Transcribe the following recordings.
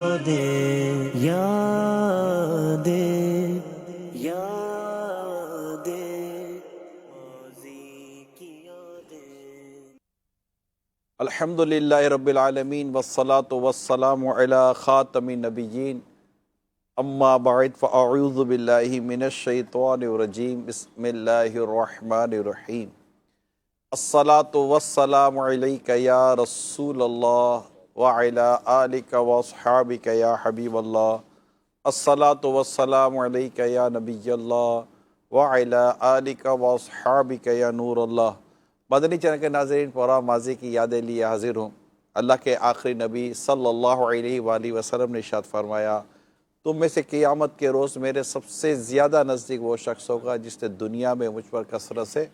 دے یادیں ماضی کی یادیں۔ الحمدللہ رب العالمین والصلاة والسلام علی خاتم النبیین اما بعد فاعوذ باللہ من الشیطان الرجیم بسم اللہ الرحمن الرحیم الصلاة والسلام علیک یا رسول اللہ وعلی آلک واصحابک یا حبیب اللہ الصلاة والسلام علیک یا نبی اللہ وعلی آلک واصحابک یا نور اللہ۔ مدنی چینل کے ناظرین، پورا ماضی کی یادیں لیے حاضر ہوں۔ اللہ کے آخری نبی صلی اللہ علیہ وآلہ وسلم نے ارشاد فرمایا، تم میں سے قیامت کے روز میرے سب سے زیادہ نزدیک وہ شخص ہوگا جس نے دنیا میں مجھ پر کثرت سے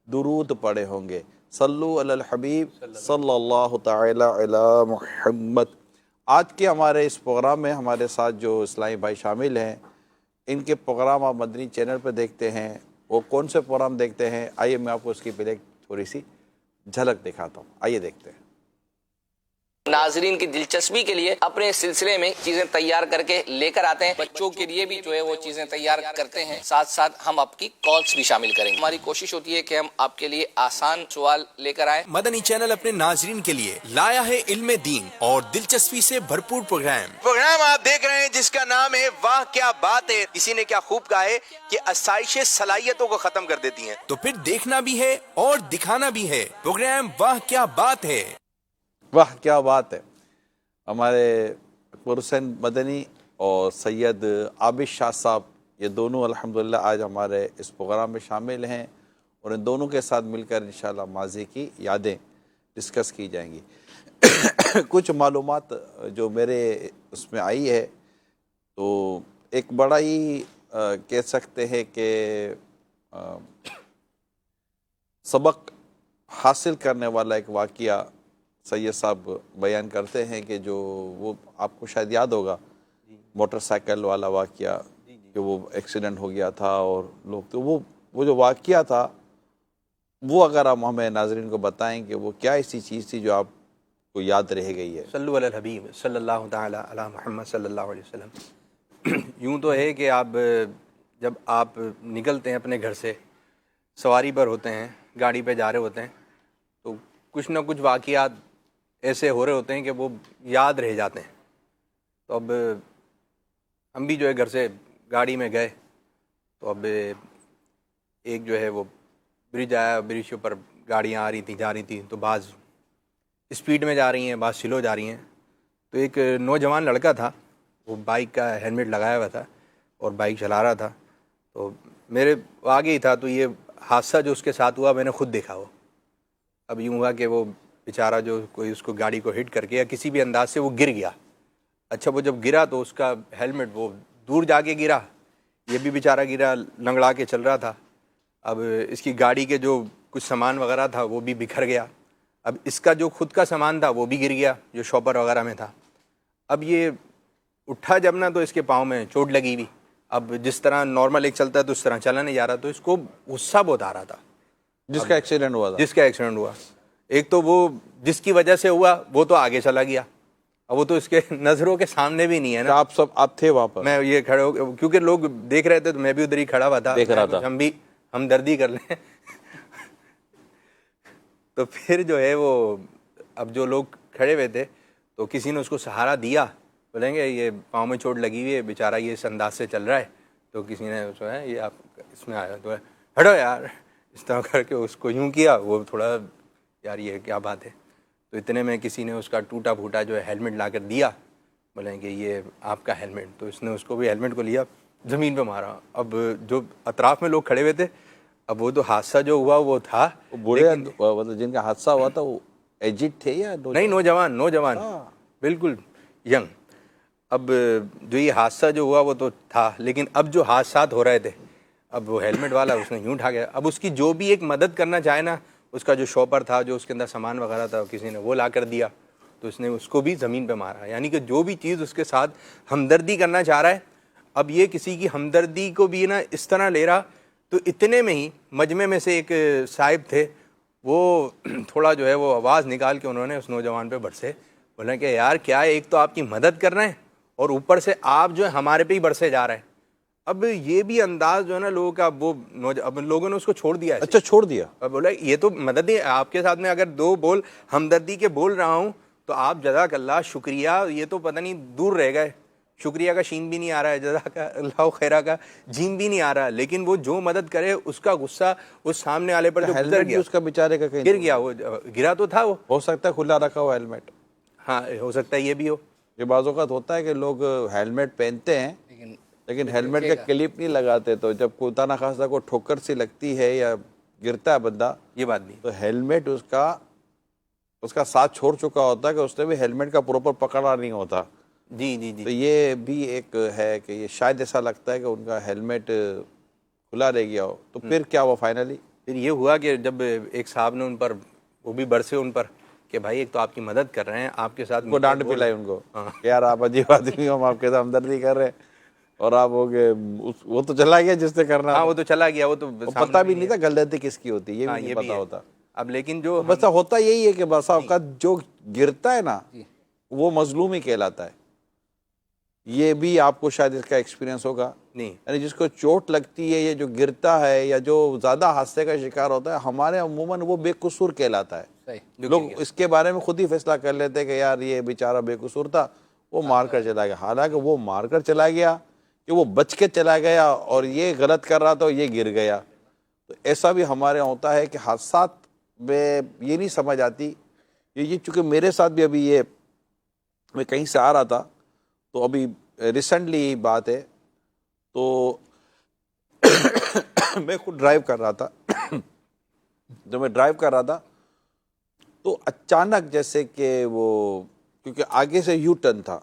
درود پڑھے ہوں گے۔ صلو علی الحبیب صلی اللہ تعالی علی محمد۔ آج کے ہمارے اس پروگرام میں ہمارے ساتھ جو اسلامی بھائی شامل ہیں، ان کے پروگرام آپ مدنی چینل پہ دیکھتے ہیں۔ وہ کون سے پروگرام دیکھتے ہیں؟ آئیے میں آپ کو اس کی پہلے تھوڑی سی جھلک دکھاتا ہوں، آئیے دیکھتے ہیں۔ ناظرین کی دلچسپی کے لیے اپنے سلسلے میں چیزیں تیار کر کے لے کر آتے ہیں، بچوں کے لیے بھی جو ہے وہ چیزیں تیار کرتے ہیں، ساتھ ساتھ ہم آپ کی کالز بھی شامل کریں گے۔ ہماری کوشش ہوتی ہے کہ ہم آپ کے لیے آسان سوال لے کر آئیں۔ مدنی چینل اپنے ناظرین کے لیے لایا ہے علم دین اور دلچسپی سے بھرپور پروگرام آپ دیکھ رہے ہیں جس کا نام ہے واہ کیا بات ہے۔ کسی نے کیا خوب کہا ہے کہ آسائشیں صلاحیتوں کو ختم کر دیتی ہیں۔ تو پھر دیکھنا بھی ہے اور دکھانا بھی ہے پروگرام واہ کیا بات ہے۔ واہ کیا بات ہے۔ ہمارے اکبر حسین مدنی اور سید عابد شاہ صاحب، یہ دونوں الحمدللہ آج ہمارے اس پروگرام میں شامل ہیں، اور ان دونوں کے ساتھ مل کر انشاءاللہ ماضی کی یادیں ڈسکس کی جائیں گی۔ کچھ معلومات جو میرے اس میں آئی ہے، تو ایک بڑا ہی کہہ سکتے ہیں کہ سبق حاصل کرنے والا ایک واقعہ سید صاحب بیان کرتے ہیں کہ جو وہ آپ کو شاید یاد ہوگا، موٹر سائیکل والا واقعہ کہ وہ ایکسیڈنٹ ہو گیا تھا اور لوگ، تو وہ جو واقعہ تھا وہ اگر آپ ہمیں ناظرین کو بتائیں کہ وہ کیا ایسی چیز تھی جو آپ کو یاد رہ گئی ہے۔ صلو علی الحبیب صلی اللہ تعالی علی محمد صلی اللہ علیہ وسلم۔ یوں تو ہے کہ جب آپ نکلتے ہیں اپنے گھر سے، سواری پر ہوتے ہیں، گاڑی پہ جا رہے ہوتے ہیں، تو کچھ نہ کچھ واقعات ایسے ہو رہے ہوتے ہیں کہ وہ یاد رہ جاتے ہیں۔ تو اب ہم بھی جو ہے گھر سے گاڑی میں گئے، تو اب ایک جو ہے وہ برج آیا، برج کے اوپر گاڑیاں آ رہی تھیں، جا رہی تھیں، تو بعض اسپیڈ میں جا رہی ہیں، بعض سلو جا رہی ہیں۔ تو ایک نوجوان لڑکا تھا، وہ بائک کا ہیلمٹ لگایا ہوا تھا اور بائک چلا رہا تھا، تو میرے آگے ہی تھا، تو یہ حادثہ جو اس کے ساتھ ہوا میں نے خود دیکھا۔ وہ اب یوں ہوا کہ وہ بیچارہ جو کوئی اس کو گاڑی کو ہٹ کر کے یا کسی بھی انداز سے وہ گر گیا۔ اچھا، وہ جب گرا تو اس کا ہیلمٹ وہ دور جا کے گرا، یہ بھی بیچارہ گرا، لنگڑا کے چل رہا تھا۔ اب اس کی گاڑی کے جو کچھ سامان وغیرہ تھا وہ بھی بکھر گیا۔ اب اس کا جو خود کا سامان تھا وہ بھی گر گیا، جو شاپر وغیرہ میں تھا۔ اب یہ اٹھا جب نا، تو اس کے پاؤں میں چوٹ لگی ہوئی۔ اب جس طرح نارمل ایک چلتا ہے تو اس طرح چلا نہیں جا رہا، تو اس کو غصہ بہت آ رہا تھا جس کا ایکسیڈنٹ ہوا تھا۔ جس کا ایکسیڈنٹ ہوا، ایک تو وہ جس کی وجہ سے ہوا وہ تو آگے چلا گیا، اب وہ تو اس کے نظروں کے سامنے بھی نہیں ہے نا۔ آپ تھے وہاں پر؟ میں یہ کھڑے ہو، کیونکہ لوگ دیکھ رہے تھے تو میں بھی ادھر ہی کھڑا ہوا تھا، دیکھ رہا تھا، ہم بھی ہمدردی کر لیں۔ تو پھر جو ہے وہ اب جو لوگ کھڑے ہوئے تھے تو کسی نے اس کو سہارا دیا، بولیں گے یہ پاؤں میں چوٹ لگی ہوئی ہے، بیچارہ یہ اس انداز سے چل رہا ہے، تو کسی نے جو ہے یہ آپ اس میں آیا تو ہٹو یار، اس طرح کر کے اس کو یوں کیا، وہ تھوڑا یار یہ کیا بات ہے۔ تو اتنے میں کسی نے اس کا ٹوٹا پھوٹا جو ہے ہیلمٹ لا کر دیا، بولیں کہ یہ آپ کا ہیلمٹ، تو اس نے اس کو بھی ہیلمٹ کو لیا، زمین پہ مارا۔ اب جو اطراف میں لوگ کھڑے ہوئے تھے، اب وہ تو حادثہ جو ہوا وہ تھا، بوڑھے جن کا حادثہ ہوا تھا وہ ایجڈ تھے یا نہیں؟ نوجوان بالکل ینگ۔ اب جو یہ حادثہ جو ہوا وہ تو تھا، لیکن اب جو حادثات ہو رہے تھے، اب وہ ہیلمٹ والا اس نے یوں اٹھا گیا، اب اس کی جو بھی ایک مدد کرنا چاہے نا، اس کا جو شاپر تھا، جو اس کے اندر سامان وغیرہ تھا، کسی نے وہ لا کر دیا، تو اس نے اس کو بھی زمین پہ مارا۔ یعنی کہ جو بھی چیز اس کے ساتھ ہمدردی کرنا چاہ رہا ہے، اب یہ کسی کی ہمدردی کو بھی نا اس طرح لے رہا۔ تو اتنے میں ہی مجمع میں سے ایک صاحب تھے، وہ تھوڑا جو ہے وہ آواز نکال کے انہوں نے اس نوجوان پہ برسے، بولا کہ یار کیا ہے، ایک تو آپ کی مدد کر رہے ہیں اور اوپر سے آپ جو ہے ہمارے پہ ہی برسے جا رہے ہیں. اب یہ بھی انداز جو ہے نا لوگوں کا, وہ اب لوگوں نے اس کو چھوڑ دیا ہے. اچھا چھوڑ دیا. اب بولا یہ تو مدد ہی آپ کے ساتھ میں اگر 2 بول ہمدردی کے بول رہا ہوں تو آپ جزاک اللہ شکریہ, یہ تو پتہ نہیں دور رہ گئے, شکریہ کا شین بھی نہیں آ رہا ہے, جزاک اللہ خیرہ کا جیم بھی نہیں آ رہا, لیکن وہ جو مدد کرے اس کا غصہ اس سامنے والے پر جو گزر گیا, اس کا بیچارے کا کہیں گر گیا, وہ گرا تو تھا, وہ ہو سکتا ہے کھلا رکھا ہوا ہیلمٹ. ہاں ہو سکتا ہے یہ بھی ہو. یہ بعض اوقات ہوتا ہے کہ لوگ ہیلمٹ پہنتے ہیں لیکن ہیلمٹ کا کلپ نہیں لگاتے, تو جب کوئی نہ خاصا کو ٹھوکر سی لگتی ہے یا گرتا ہے بندہ, یہ بات بھی تو ہیلمٹ اس کا ساتھ چھوڑ چکا ہوتا ہے کہ اس نے بھی ہیلمٹ کا پراپر پکڑا نہیں ہوتا. جی جی جی. تو یہ بھی ایک ہے کہ یہ شاید ایسا لگتا ہے کہ ان کا ہیلمٹ کھلا رہ گیا ہو. تو پھر کیا ہوا فائنلی؟ پھر یہ ہوا کہ جب ایک صاحب نے ان پر, وہ بھی برسے ان پر کہ بھائی ایک تو آپ کی مدد کر رہے ہیں, آپ کے ساتھ کو ڈانٹ پلائی ان کو کہ یار آپ عجیب آدمی ہو, ہم آپ کے ساتھ ہمدردی کر رہے ہیں, اور آپ ہو گئے وہ تو چلا گیا جس نے کرنا. ہاں وہ تو چلا گیا, وہ تو پتہ بھی نہیں تھا غلطی کس کی ہوتی, یہ بھی نہیں پتا ہوتا. اب لیکن جو بس ہوتا یہی ہے کہ بسا اوقات جو گرتا ہے نا وہ مظلوم ہی کہلاتا ہے. یہ بھی آپ کو شاید اس کا ایکسپیرینس ہوگا نہیں, یعنی جس کو چوٹ لگتی ہے یا جو گرتا ہے یا جو زیادہ حادثے کا شکار ہوتا ہے, ہمارے عموماً وہ بے قصور کہلاتا ہے. لوگ اس کے بارے میں خود ہی فیصلہ کر لیتے ہیں کہ یار یہ بیچارہ بے قصور تھا, وہ مار کر چلا گیا. حالانکہ وہ مار کر چلا گیا کہ وہ بچ کے چلا گیا اور یہ غلط کر رہا تھا اور یہ گر گیا. تو ایسا بھی ہمارے یہاں ہوتا ہے کہ حادثات میں یہ نہیں سمجھ آتی. یہ چونکہ میرے ساتھ بھی ابھی یہ میں کہیں سے آ رہا تھا, تو ابھی ریسنٹلی بات ہے, تو میں خود ڈرائیو کر رہا تھا. جب میں ڈرائیو کر رہا تھا تو اچانک جیسے کہ وہ, کیونکہ آگے سے یو ٹرن تھا,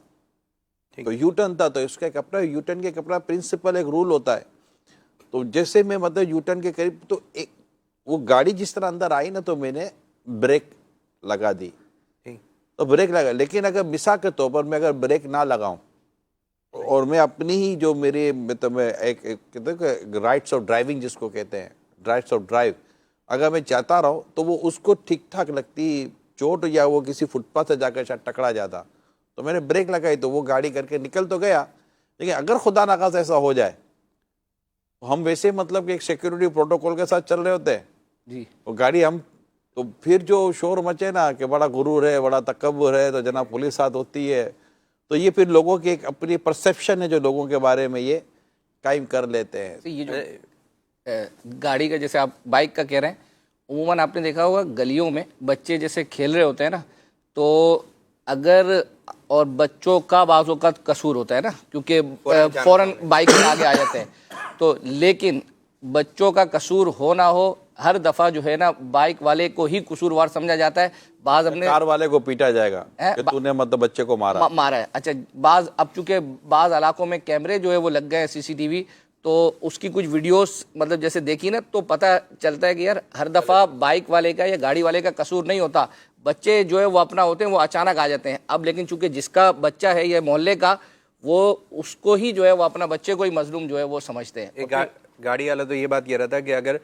تو یو ٹرن تھا تو اس کا ایک اپنا یو ٹرن کے اپنا پرنسپل ایک رول ہوتا ہے. تو جیسے میں مطلب یو ٹرن کے قریب, تو ایک وہ گاڑی جس طرح اندر آئی نا, تو میں نے بریک لگا دی, تو بریک لگا. لیکن اگر مثال کے طور پر میں اگر بریک نہ لگاؤں اور میں اپنی ہی جو میری ایک رائٹس آف ڈرائیونگ جس کو کہتے ہیں, رائٹس آف ڈرائیو, اگر میں چاہتا رہا تو وہ اس کو ٹھیک ٹھاک لگتی چوٹ, یا وہ کسی فٹ پاتھ سے جا کر شاید ٹکرا جاتا. تو میں نے بریک لگائی تو وہ گاڑی کر کے نکل تو گیا, لیکن اگر خدا نخواستہ ایسا ہو جائے تو ہم ویسے مطلب کہ ایک سیکیورٹی پروٹوکول کے ساتھ چل رہے ہوتے ہیں جی, وہ گاڑی ہم, تو پھر جو شور مچے نا کہ بڑا غرور ہے, بڑا تکبر ہے, تو جناب پولیس ساتھ ہوتی ہے, تو یہ پھر لوگوں کی ایک اپنی پرسیپشن ہے جو لوگوں کے بارے میں یہ قائم کر لیتے ہیں. یہ جو گاڑی کا جیسے آپ بائک کا کہہ رہے ہیں, عموماً آپ نے دیکھا ہوگا گلیوں میں بچے جیسے کھیل رہے ہوتے ہیں نا, تو اگر, اور بچوں کا بعض اوقات قصور ہوتا ہے نا, کیونکہ فوراً بائک میں آگے آ جاتے ہیں, تو لیکن بچوں کا قصور ہو نہ ہو, ہر دفعہ جو ہے نا بائک والے کو ہی قصوروار سمجھا جاتا ہے. بعض اپنے کار والے کو پیٹا جائے گا کہ تو نے مطلب بچے کو مارا ہے. اچھا بعض, اب چونکہ بعض علاقوں میں کیمرے جو ہے وہ لگ گئے ہیں, سی سی ٹی وی, تو اس کی کچھ ویڈیوز مطلب جیسے دیکھی نا, تو پتہ چلتا ہے کہ یار ہر دفعہ بائک والے کا یا گاڑی والے کا قصور نہیں ہوتا, بچے جو ہے وہ اپنا ہوتے ہیں, وہ اچانک آ جاتے ہیں. اب لیکن چونکہ جس کا بچہ ہے یہ محلے کا, وہ اس کو ہی جو ہے وہ اپنا بچے کو ہی مظلوم جو ہے وہ سمجھتے ہیں. گاڑی والا تو یہ بات کہہ رہا تھا کہ اگر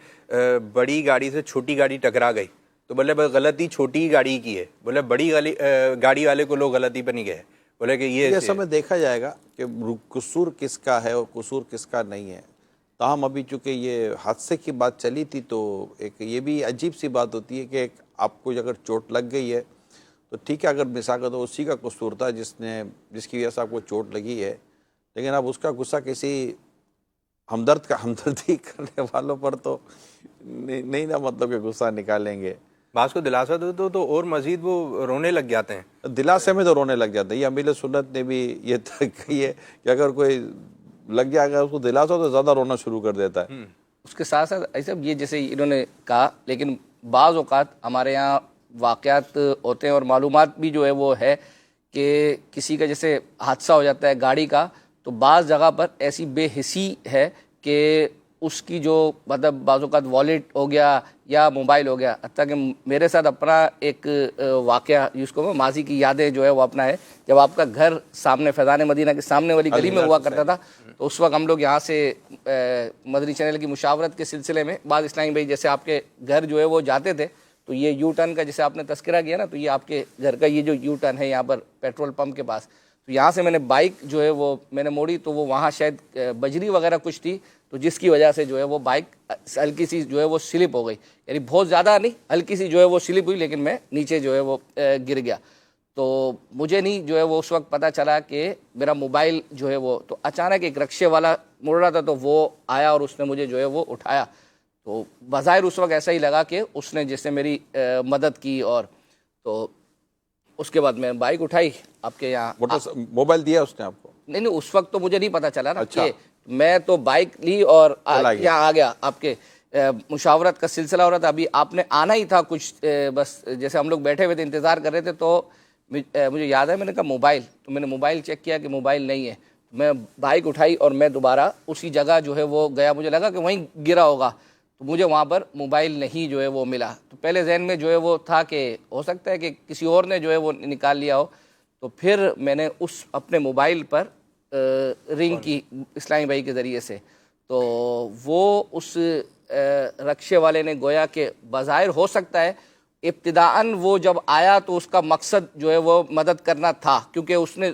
بڑی گاڑی سے چھوٹی گاڑی ٹکرا گئی تو بولے غلطی چھوٹی گاڑی کی ہے, بولے بڑی گاڑی والے کو لوگ غلطی پہ نہیں گئے, بولے کہ یہ ایسا میں دیکھا جائے گا کہ قصور کس کا ہے اور قصور کس کا نہیں ہے. تاہم ابھی چونکہ یہ حادثے کی بات چلی تھی, تو ایک یہ بھی عجیب سی بات ہوتی ہے کہ آپ کو اگر چوٹ لگ گئی ہے تو ٹھیک ہے, اگر مثال کا تو اسی کا قصور تھا جس کی وجہ سے آپ کو چوٹ لگی ہے, لیکن اب اس کا غصہ کسی ہمدردی کرنے والوں پر تو نہیں نا, مطلب کہ غصہ نکالیں گے. بعض کو دلاسا دو تو اور مزید وہ رونے لگ جاتے ہیں. دلاسے میں تو رونے لگ جاتے ہیں. یہ امیل سنت نے بھی یہ کہی ہے کہ اگر کوئی لگ جائے گا اس کو دلاسا تو زیادہ رونا شروع کر دیتا ہے. اس کے ساتھ ساتھ ایسا یہ جیسے انہوں نے کہا, لیکن بعض اوقات ہمارے یہاں واقعات ہوتے ہیں اور معلومات بھی جو ہے وہ ہے کہ کسی کا جیسے حادثہ ہو جاتا ہے گاڑی کا, تو بعض جگہ پر ایسی بے حسی ہے کہ اس کی جو مطلب بعض اوقات والیٹ ہو گیا یا موبائل ہو گیا. حتیٰ کہ میرے ساتھ اپنا ایک واقعہ جس کو میں ماضی کی یادیں جو ہے وہ اپنا ہے, جب آپ کا گھر سامنے فیضان مدینہ کے سامنے والی گلی میں ہوا کرتا تھا, تو اس وقت ہم لوگ یہاں سے مدنی چینل کی مشاورت کے سلسلے میں بعض اسلامی بھائی جیسے آپ کے گھر جو ہے وہ جاتے تھے, تو یہ یو ٹرن کا جیسے آپ نے تذکرہ کیا نا, تو یہ آپ کے گھر کا یہ جو یو ٹرن ہے یہاں پر پیٹرول پمپ کے پاس, تو یہاں سے میں نے بائک جو ہے وہ میں نے موڑی تو وہ وہاں شاید بجری وغیرہ کچھ تھی، تو جس کی وجہ سے جو ہے وہ بائک ہلکی سی جو ہے وہ سلپ ہو گئی، یعنی بہت زیادہ نہیں، ہلکی سی جو ہے وہ سلپ ہوئی، لیکن میں نیچے جو ہے وہ گر گیا۔ تو مجھے نہیں جو ہے وہ اس وقت پتہ چلا کہ میرا موبائل جو ہے وہ، تو اچانک ایک رکشے والا مڑ رہا تھا تو وہ آیا اور اس نے مجھے جو ہے وہ اٹھایا، تو بظاہر اس وقت ایسا ہی لگا کہ اس نے جس نے میری مدد کی، اور تو اس کے بعد میں بائک اٹھائی آپ کے یہاں۔ موبائل دیا اس نے آپ کو؟ نہیں اس وقت تو مجھے نہیں پتا چلا نا، اچھا، کہ میں تو بائک لی اور چلا گیا۔ یہاں آ گیا۔ آپ کے مشاورت کا سلسلہ ہو رہا تھا، ابھی آپ نے آنا ہی تھا کچھ، بس جیسے ہم لوگ بیٹھے ہوئے تھے انتظار کر رہے تھے، تو مجھے یاد ہے میں نے کہا موبائل، تو میں نے موبائل چیک کیا کہ موبائل نہیں ہے، میں بائک اٹھائی اور میں دوبارہ اسی جگہ جو ہے وہ گیا، مجھے لگا کہ وہیں گرا ہوگا، تو مجھے وہاں پر موبائل نہیں جو ہے وہ ملا۔ تو پہلے ذہن میں جو ہے وہ تھا کہ ہو سکتا ہے کہ کسی اور نے جو ہے وہ نکال لیا ہو، تو پھر میں نے اس اپنے موبائل پر رنگ کی اسلامی بھائی کے ذریعے سے، تو وہ اس رکشے والے نے گویا کہ بظاہر ہو سکتا ہے ابتداءً وہ جب آیا تو اس کا مقصد جو ہے وہ مدد کرنا تھا، کیونکہ اس نے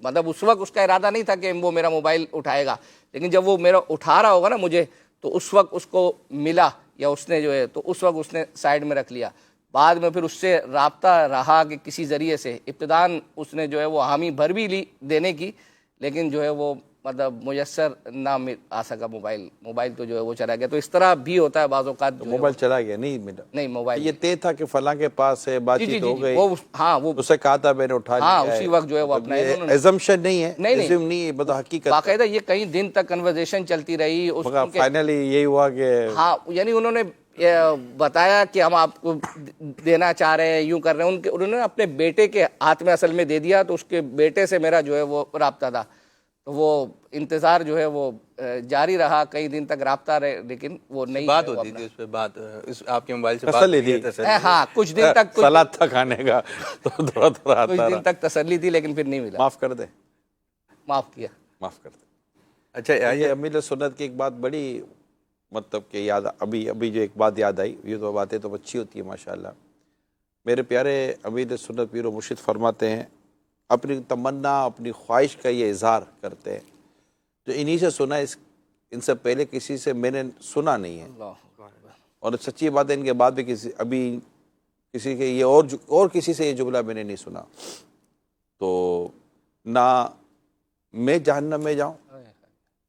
مطلب اس وقت اس کا ارادہ نہیں تھا کہ وہ میرا موبائل اٹھائے گا، لیکن جب وہ میرا اٹھا رہا ہوگا نا مجھے، تو اس وقت اس کو ملا، یا اس نے جو ہے تو اس وقت اس نے سائڈ میں رکھ لیا۔ بعد میں پھر اس سے رابطہ رہا کہ کسی ذریعے سے ابتداءً اس نے جو ہے وہ حامی بھر بھی لی دینے کی، لیکن جو ہے وہ مطلب میسر نہ آ سکا موبائل تو جو ہے وہ چلا گیا۔ تو اس طرح بھی ہوتا ہے بعض اوقات، موبائل چلا گیا؟ نہیں ملا؟ نہیں موبائل یہ طے تھا کہ فلاں کے پاس ہے، بات چیت ہو گئی، ہاں وہ اسے کہا تھا میں نے اٹھا لیا، ہاں اسی وقت جو ہے وہ اپنا ایزمپشن نہیں ہے، نہیں بتا حقیقت باقاعدہ یہ کئی دن تک کنورزیشن چلتی رہی، فائنلی یہی ہوا کہ ہاں یعنی انہوں نے بتایا کہ ہم آپ کو دینا چاہ رہے ہیں، یوں کر رہے ہیں، انہوں نے اپنے بیٹے کے ہاتھ میں اصل میں دے دیا، تو اس کے بیٹے سے میرا جو ہے وہ رابطہ تھا، تو وہ انتظار جو ہے وہ جاری رہا، کئی دن تک رابطہ رہے، لیکن وہ نہیں بات ہوتی تھی اس پہ، بات آپ کے موبائل سے بات تسلی تھی، ہاں کچھ دن تک سلاد تھا کھانے کا، تو تھوڑا تھوڑا کچھ دن تک تسلی تھی، لیکن پھر نہیں ملا۔ معاف کر دے، معاف کیا، معاف کر دے۔ اچھا یہ امیر سنت کی ایک بات بڑی مطلب کہ یاد، ابھی جو ایک بات یاد آئی، یہ تو باتیں تو اچھی ہوتی ہیں ماشاءاللہ۔ میرے پیارے امیر سنت پیر و مرشد فرماتے ہیں، اپنی تمنا اپنی خواہش کا یہ اظہار کرتے ہیں، جو انہی سے سنا ہے، ان سے پہلے کسی سے میں نے سنا نہیں ہے، اور سچی بات ہے ان کے بعد بھی کسی کے یہ اور کسی سے یہ جملہ میں نے نہیں سنا۔ تو نہ میں جہنم میں جاؤں،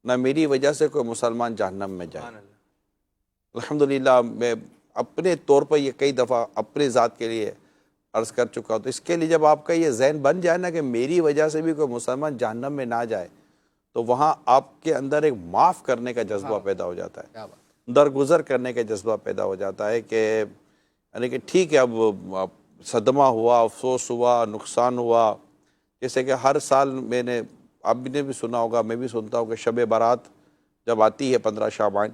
نہ میری وجہ سے کوئی مسلمان جہنم میں جائے۔ الحمدللہ میں اپنے طور پر یہ کئی دفعہ اپنے ذات کے لیے عرض کر چکا ہوں، تو اس کے لیے جب آپ کا یہ ذہن بن جائے نا کہ میری وجہ سے بھی کوئی مسلمان جہنم میں نہ جائے، تو وہاں آپ کے اندر ایک معاف کرنے کا جذبہ پیدا ہو جاتا ہے، درگزر کرنے کا جذبہ پیدا ہو جاتا ہے، کہ یعنی کہ ٹھیک ہے، اب صدمہ ہوا، افسوس ہوا، نقصان ہوا، جیسے کہ ہر سال میں نے، آپ نے بھی سنا ہوگا، میں بھی سنتا ہوں کہ شب برات جب آتی ہے 15 شعبان،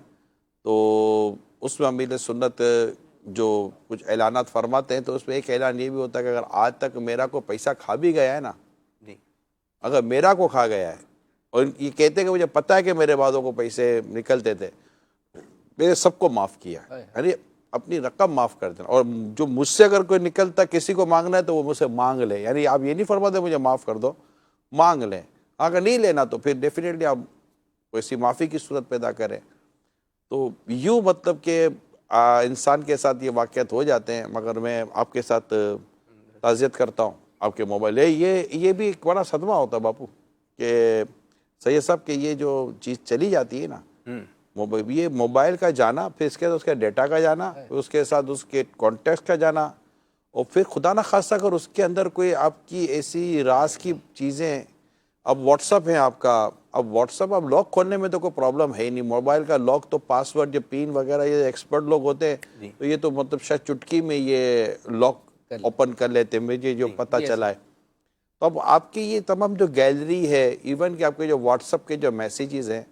تو اس میں امیر سنت جو کچھ اعلانات فرماتے ہیں، تو اس میں ایک اعلان یہ بھی ہوتا ہے کہ اگر آج تک میرا کو پیسہ کھا بھی گیا ہے نا، اگر میرا کو کھا گیا ہے، اور یہ کہتے ہیں کہ مجھے پتہ ہے کہ میرے بعدوں کو پیسے نکلتے تھے، میرے سب کو معاف کیا، یعنی اپنی رقم معاف کر دینا، اور جو مجھ سے اگر کوئی نکلتا کسی کو مانگنا ہے تو وہ مجھ سے مانگ لے، یعنی آپ یہ نہیں فرماتے مجھے معاف کر دو، مانگ لیں، اگر نہیں لینا تو پھر ڈیفینیٹلی آپ ایسی معافی کی صورت پیدا کریں۔ تو یوں مطلب کہ انسان کے ساتھ یہ واقعات ہو جاتے ہیں، مگر میں آپ کے ساتھ تعزیت کرتا ہوں آپ کے موبائل، یہ بھی ایک بڑا صدمہ ہوتا ہے باپو، کہ سید صاحب کہ یہ جو چیز چلی جاتی ہے نا، یہ موبائل کا جانا، پھر اس کے ساتھ اس کے ڈیٹا کا جانا، پھر اس کے ساتھ اس کے کانٹیکٹ کا جانا، اور پھر خدا نہ خواستہ اگر اس کے اندر کوئی آپ کی ایسی راز کی چیزیں، اب واٹس اپ ہے آپ کا، اب واٹس اپ اب لاک کھولنے میں تو کوئی پرابلم ہے ہی نہیں، موبائل کا لاک تو پاس ورڈ، جو پین وغیرہ یہ ایکسپرٹ لوگ ہوتے ہیں، تو یہ تو مطلب شاید چٹکی میں یہ لاک اوپن کر لیتے ہیں، مجھے جو پتہ چلا ہے۔ تو اب آپ کی یہ تمام جو گیلری ہے، ایون کہ آپ کے جو واٹس اپ کے جو میسیجز ہیں،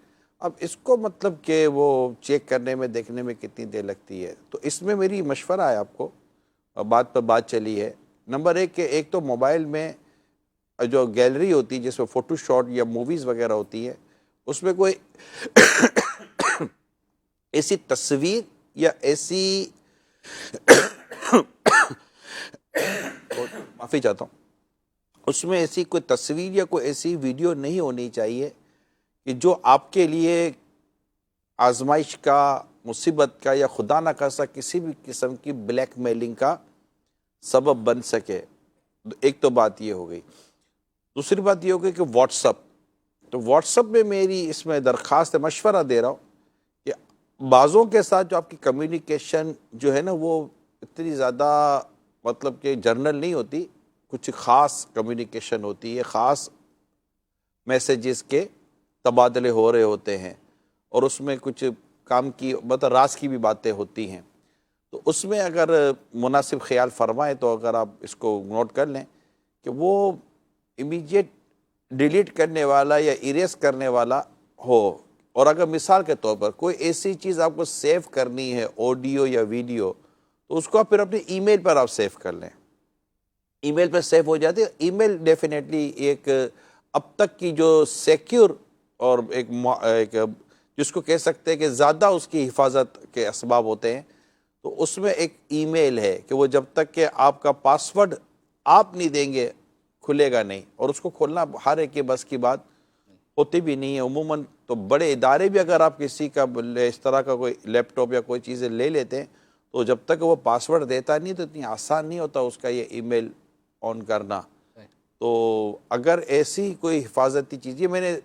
اب اس کو مطلب کہ وہ چیک کرنے میں، دیکھنے میں کتنی دیر لگتی ہے۔ تو اس میں میری مشورہ ہے آپ کو، بات پر بات چلی ہے، نمبر ایک کہ ایک تو موبائل میں جو گیلری ہوتی ہے جس میں فوٹو شاٹ یا موویز وغیرہ ہوتی ہے، اس میں کوئی ایسی تصویر یا ایسی معافی چاہتا ہوں، اس میں ایسی کوئی تصویر یا کوئی ایسی ویڈیو نہیں ہونی چاہیے کہ جو آپ کے لیے آزمائش کا، مصیبت کا یا خدا نہ خواستہ کسی بھی قسم کی بلیک میلنگ کا سبب بن سکے. ایک تو بات یہ ہو گئی. دوسری بات یہ ہو گئی کہ واٹس اپ، تو واٹس اپ میں میری اس میں درخواست ہے، مشورہ دے رہا ہوں کہ بعضوں کے ساتھ جو آپ کی کمیونیکیشن جو ہے نا وہ اتنی زیادہ مطلب کہ جرنل نہیں ہوتی، کچھ خاص کمیونیکیشن ہوتی ہے، خاص میسیجز کے تبادلے ہو رہے ہوتے ہیں، اور اس میں کچھ کام کی مطلب راز کی بھی باتیں ہوتی ہیں. تو اس میں اگر مناسب خیال فرمائیں تو اگر آپ اس کو نوٹ کر لیں کہ وہ امیجیٹ ڈیلیٹ کرنے والا یا ایریز کرنے والا ہو. اور اگر مثال کے طور پر کوئی ایسی چیز آپ کو سیو کرنی ہے، آڈیو یا ویڈیو، تو اس کو آپ پھر اپنے ای میل پر آپ سیو کر لیں. ای میل پہ سیو ہو جاتی ہے. ای میل ڈیفینیٹلی ایک اب تک کی جو سیکیور اور ایک جس کو کہہ سکتے ہیں کہ زیادہ اس کی حفاظت کے اسباب ہوتے ہیں، تو اس میں ایک ای میل ہے کہ وہ جب تک کہ آپ کا پاسورڈ آپ نہیں دیں گے کھلے گا نہیں، اور اس کو کھولنا ہر ایک کے بس کی بات ہوتی بھی نہیں ہے. عموماً تو بڑے ادارے بھی اگر آپ کسی کا اس طرح کا کوئی لیپ ٹاپ یا کوئی چیزیں لے لیتے ہیں تو جب تک وہ پاسورڈ دیتا نہیں تو اتنی آسان نہیں ہوتا اس کا یہ ای میل آن کرنا. تو اگر ایسی کوئی حفاظتی چیز، یہ میں نے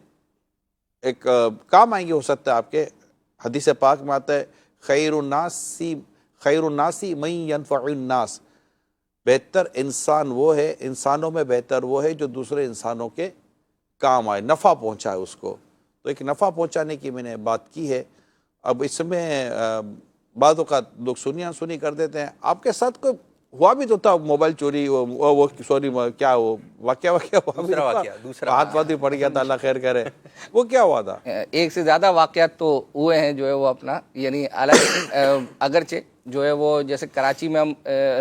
ایک کام آئیں گے ہو سکتا ہے آپ کے، حدیث پاک میں آتا ہے خیر الناسی من ینفع الناس، بہتر انسان وہ ہے، انسانوں میں بہتر وہ ہے جو دوسرے انسانوں کے کام آئے، نفع پہنچائے اس کو. تو ایک نفع پہنچانے کی میں نے بات کی ہے. اب اس میں بعض اوقات لوگ سنی کر دیتے ہیں. آپ کے ساتھ کوئی ہوا بھی تو تھا موبائل چوری، وہ سوری کیا وہ واقعہ دوسرا ہاتھ واتھ بھی پڑ گیا تھا، اللہ خیر کرے، وہ کیا ہوا تھا؟ ایک سے زیادہ واقعات تو ہوئے ہیں جو ہے وہ اپنا، یعنی اگرچہ جو ہے وہ جیسے کراچی میں ہم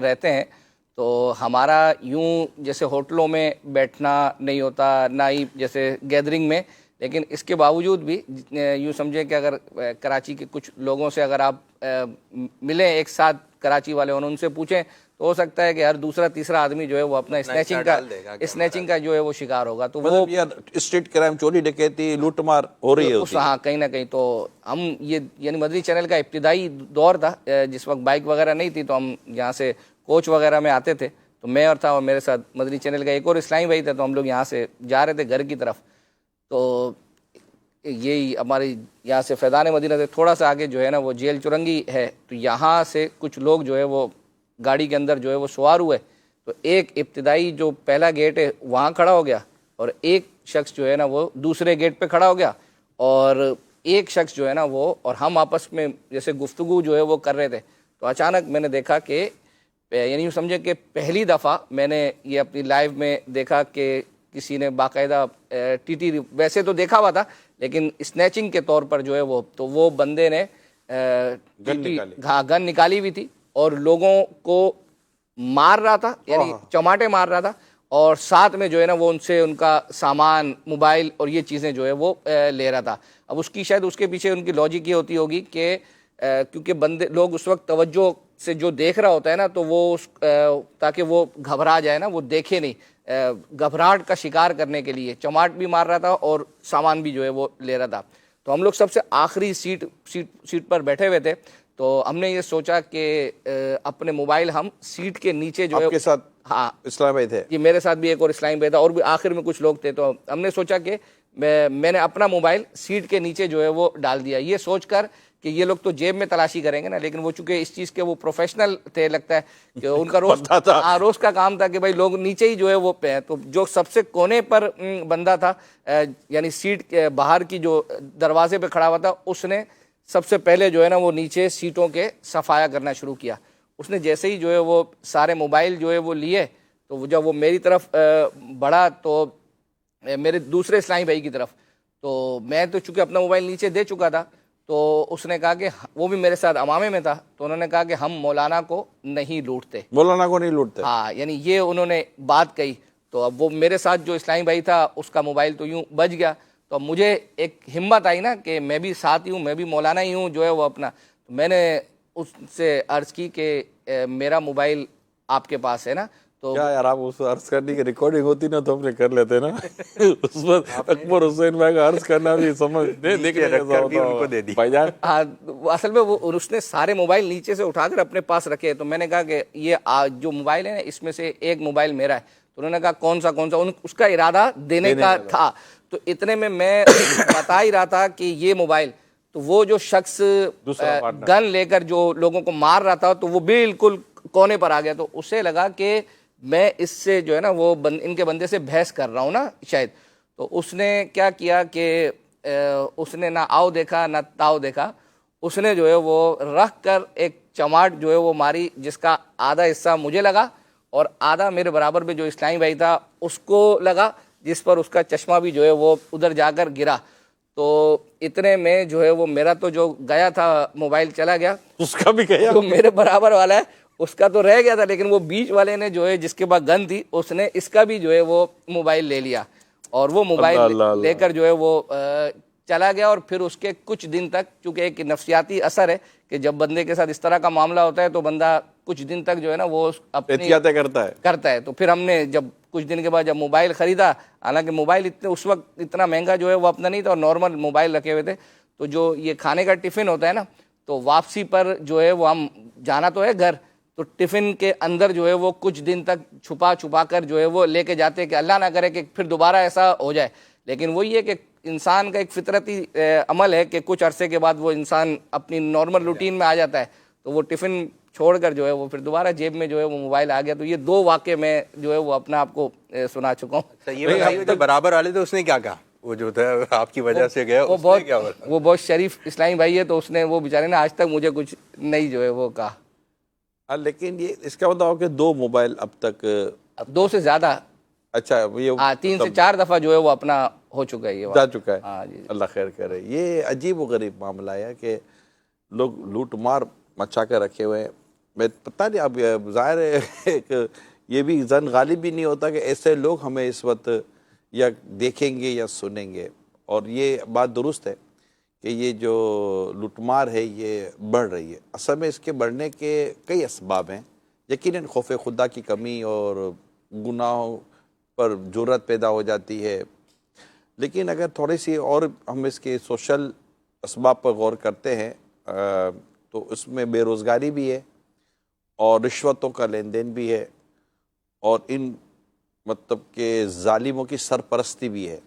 رہتے ہیں تو ہمارا یوں جیسے ہوٹلوں میں بیٹھنا نہیں ہوتا، نہ ہی جیسے گیدرنگ میں، لیکن اس کے باوجود بھی یوں سمجھیں کہ اگر کراچی کے کچھ لوگوں سے اگر آپ ملیں ایک ساتھ کراچی والے اور ان سے پوچھیں تو ہو سکتا ہے کہ ہر دوسرا تیسرا آدمی جو ہے وہ اپنا اسنیچنگ کا جو ہے وہ شکار ہوگا. تو وہ اسٹریٹ کرائم، چوری ڈکیتی، لوٹ مار ہو رہی ہے. ہاں کہیں نہ کہیں. تو ہم یہ یعنی مدنی چینل کا ابتدائی دور تھا جس وقت بائک وغیرہ نہیں تھی، تو ہم یہاں سے کوچ وغیرہ میں آتے تھے. تو میں اور تھا اور میرے ساتھ مدنی چینل کا ایک اور اسلامی بھائی تھا، تو ہم لوگ یہاں سے جا رہے تھے گھر کی طرف. تو یہی ہماری یہاں سے فیضان مدینہ سے تھوڑا سا آگے جو ہے نا وہ جیل چرنگی ہے. تو یہاں سے کچھ لوگ جو ہے وہ گاڑی کے اندر جو ہے وہ سوار ہوئے. تو ایک ابتدائی جو پہلا گیٹ ہے وہاں کھڑا ہو گیا، اور ایک شخص جو ہے نا وہ دوسرے گیٹ پہ کھڑا ہو گیا، اور ایک شخص جو ہے نا وہ، اور ہم آپس میں جیسے گفتگو جو ہے وہ کر رہے تھے. تو اچانک میں نے دیکھا کہ یعنی یوں سمجھے کہ پہلی دفعہ میں نے یہ اپنی لائیو میں دیکھا کہ کسی نے باقاعدہ ٹی ویسے تو دیکھا ہوا تھا لیکن اسنیچنگ کے طور پر جو ہے وہ بندے نے گن نکالی ہوئی تھی اور لوگوں کو مار رہا تھا، یعنی چماٹے مار رہا تھا، اور ساتھ میں جو ہے نا وہ ان سے ان کا سامان، موبائل اور یہ چیزیں جو ہے وہ لے رہا تھا. اب اس کی شاید اس کے پیچھے ان کی لاجک یہ ہوتی ہوگی کہ کیونکہ بندے لوگ اس وقت توجہ سے جو دیکھ رہا ہوتا ہے نا، تو وہ تاکہ وہ گھبرا جائے نا، وہ دیکھے نہیں، گھبراہٹ کا شکار کرنے کے لیے چماٹ بھی مار رہا تھا اور سامان بھی جو ہے وہ لے رہا تھا. تو ہم لوگ سب سے آخری سیٹ پر بیٹھے ہوئے تھے. تو ہم نے یہ سوچا کہ اپنے موبائل ہم سیٹ کے نیچے جو ہے، آپ کے ساتھ ہاں اسلام بھائی تھے جی، میرے ساتھ بھی ایک اور اسلامی بھائی تھا، اور بھی آخر میں کچھ لوگ تھے. تو ہم نے سوچا کہ میں نے اپنا موبائل سیٹ کے نیچے جو ہے وہ ڈال دیا، یہ سوچ کر کہ یہ لوگ تو جیب میں تلاشی کریں گے نا. لیکن وہ چونکہ اس چیز کے وہ پروفیشنل تھے، لگتا ہے کہ ان کا روز کا کام تھا کہ بھائی لوگ نیچے ہی جو ہے وہ پہ. تو جو سب سے کونے پر بندہ تھا، یعنی سیٹ کے باہر کی جو دروازے پہ کھڑا ہوا تھا، اس نے سب سے پہلے جو ہے نا وہ نیچے سیٹوں کے صفایا کرنا شروع کیا. اس نے جیسے ہی جو ہے وہ سارے موبائل جو ہے وہ لیے، تو جب وہ میری طرف بڑھا تو میرے دوسرے اسلامی بھائی کی طرف، تو میں تو چونکہ اپنا موبائل نیچے دے چکا تھا، تو اس نے کہا کہ وہ بھی میرے ساتھ امامے میں تھا، تو انہوں نے کہا کہ ہم مولانا کو نہیں لوٹتے. مولانا کو نہیں لوٹتے، ہاں، یعنی یہ انہوں نے بات کہی. تو اب وہ میرے ساتھ جو اسلامی بھائی تھا اس کا موبائل تو یوں بچ گیا. تو مجھے ایک ہمت آئی نا کہ میں بھی ساتھ ہی ہوں، میں بھی مولانا ہی ہوں جو ہے وہ اپنا. تو میں نے اس سے عرض کی کہ میرا موبائل آپ کے پاس ہے نا؟ تو کیا یار آپ اس عرض کرنے کی ریکارڈنگ ہوتی نا تو ہم نے کر لیتے نا اس پر اکبر حسین بھائی کا عرض کرنا بھی سمجھ دیکھنے کیسا ہوتا ہوگا بھائی جان. ہاں اصل میں وہ اس نے سارے موبائل نیچے سے اٹھا کر اپنے پاس رکھے. تو میں نے کہا کہ یہ جو موبائل ہے نا اس میں سے ایک موبائل میرا ہے. تو انہوں نے کہا کون سا اس کا ارادہ دینے کا تھا. تو اتنے میں بتا ہی رہا تھا کہ یہ موبائل, تو وہ جو شخص گن لے کر جو لوگوں کو مار رہا تھا تو وہ بالکل کونے پر آ گیا. تو اسے لگا کہ میں اس سے جو ہے نا وہ ان کے بندے سے بحث کر رہا ہوں نا شاید. تو اس نے کیا کیا کہ اس نے نہ آؤ دیکھا نہ تاؤ دیکھا, اس نے جو ہے وہ رکھ کر ایک چماٹ جو ہے وہ ماری, جس کا آدھا حصہ مجھے لگا اور آدھا میرے برابر میں جو اسلامی بھائی تھا اس کو لگا, جس پر اس کا چشمہ بھی جو ہے وہ ادھر جا کر گرا. تو اتنے میں جو ہے وہ میرا تو جو گیا تھا موبائل چلا گیا, اس کا بھی گیا, جو میرے برابر والا ہے اس کا تو رہ گیا تھا, لیکن وہ بیچ والے نے جو ہے جس کے پاس گن تھی اس نے اس کا بھی جو ہے وہ موبائل لے لیا. اور وہ موبائل لے کر جو ہے وہ چلا گیا. اور پھر اس کے کچھ دن تک, چونکہ ایک نفسیاتی اثر ہے کہ جب بندے کے ساتھ اس طرح کا معاملہ ہوتا ہے تو بندہ کچھ دن تک جو ہے نا وہ اپنی احتیاطیں کرتا ہے. تو پھر ہم نے جب کچھ دن کے بعد جب موبائل خریدا, حالانکہ موبائل اس وقت اتنا مہنگا جو ہے وہ اپنا نہیں تھا اور نارمل موبائل رکھے ہوئے تھے. تو جو یہ کھانے کا ٹفن ہوتا ہے نا, تو واپسی پر جو ہے وہ ہم جانا تو ہے گھر, تو ٹفن کے اندر جو ہے وہ کچھ دن تک چھپا کر جو ہے وہ لے کے جاتے کہ اللہ نہ کرے کہ پھر دوبارہ ایسا ہو جائے. لیکن وہی ہے کہ انسان کا ایک فطرتی عمل ہے کہ کچھ عرصے کے بعد وہ انسان اپنی نارمل روٹین میں آ جاتا ہے, تو وہ ٹفن چھوڑ کر جو ہے وہ پھر دوبارہ جیب میں جو ہے وہ موبائل آ گیا. تو یہ دو واقعے میں جو ہے وہ اپنا آپ کو سنا چکا ہوں. یہ بتائیے جو برابر والے تھے اس نے کیا کہا, وہ جو تھا آپ کی وجہ سے گیا, وہ بہت شریف اسلامی بھائی ہے, تو اس نے وہ بیچارے نے آج تک مجھے کچھ نہیں جو ہے وہ کہا. لیکن یہ اس کا مطلب کہ 2 موبائل اب تک, 2 سے زیادہ, اچھا یہ 3 سے 4 دفعہ جو ہے وہ اپنا ہو چکا ہے, یہ جا چکا ہے. ہاں جی, اللہ خیر کرے. یہ عجیب و غریب معاملہ ہے کہ لوگ لوٹ مار مچا کے رکھے ہوئے ہیں. میں پتہ نہیں, اب ظاہر ہے کہ یہ بھی زن غالب بھی نہیں ہوتا کہ ایسے لوگ ہمیں اس وقت یا دیکھیں گے یا سنیں گے. اور یہ بات درست ہے کہ یہ جو لوٹ مار ہے یہ بڑھ رہی ہے. اصل میں اس کے بڑھنے کے کئی اسباب ہیں. یقیناً خوف خدا کی کمی اور گناہوں پر جرأت پیدا ہو جاتی ہے. لیکن اگر تھوڑی سی اور ہم اس کے سوشل اسباب پر غور کرتے ہیں تو اس میں بے روزگاری بھی ہے اور رشوتوں کا لین دین بھی ہے اور ان مطلب کہ ظالموں کی سرپرستی بھی ہے.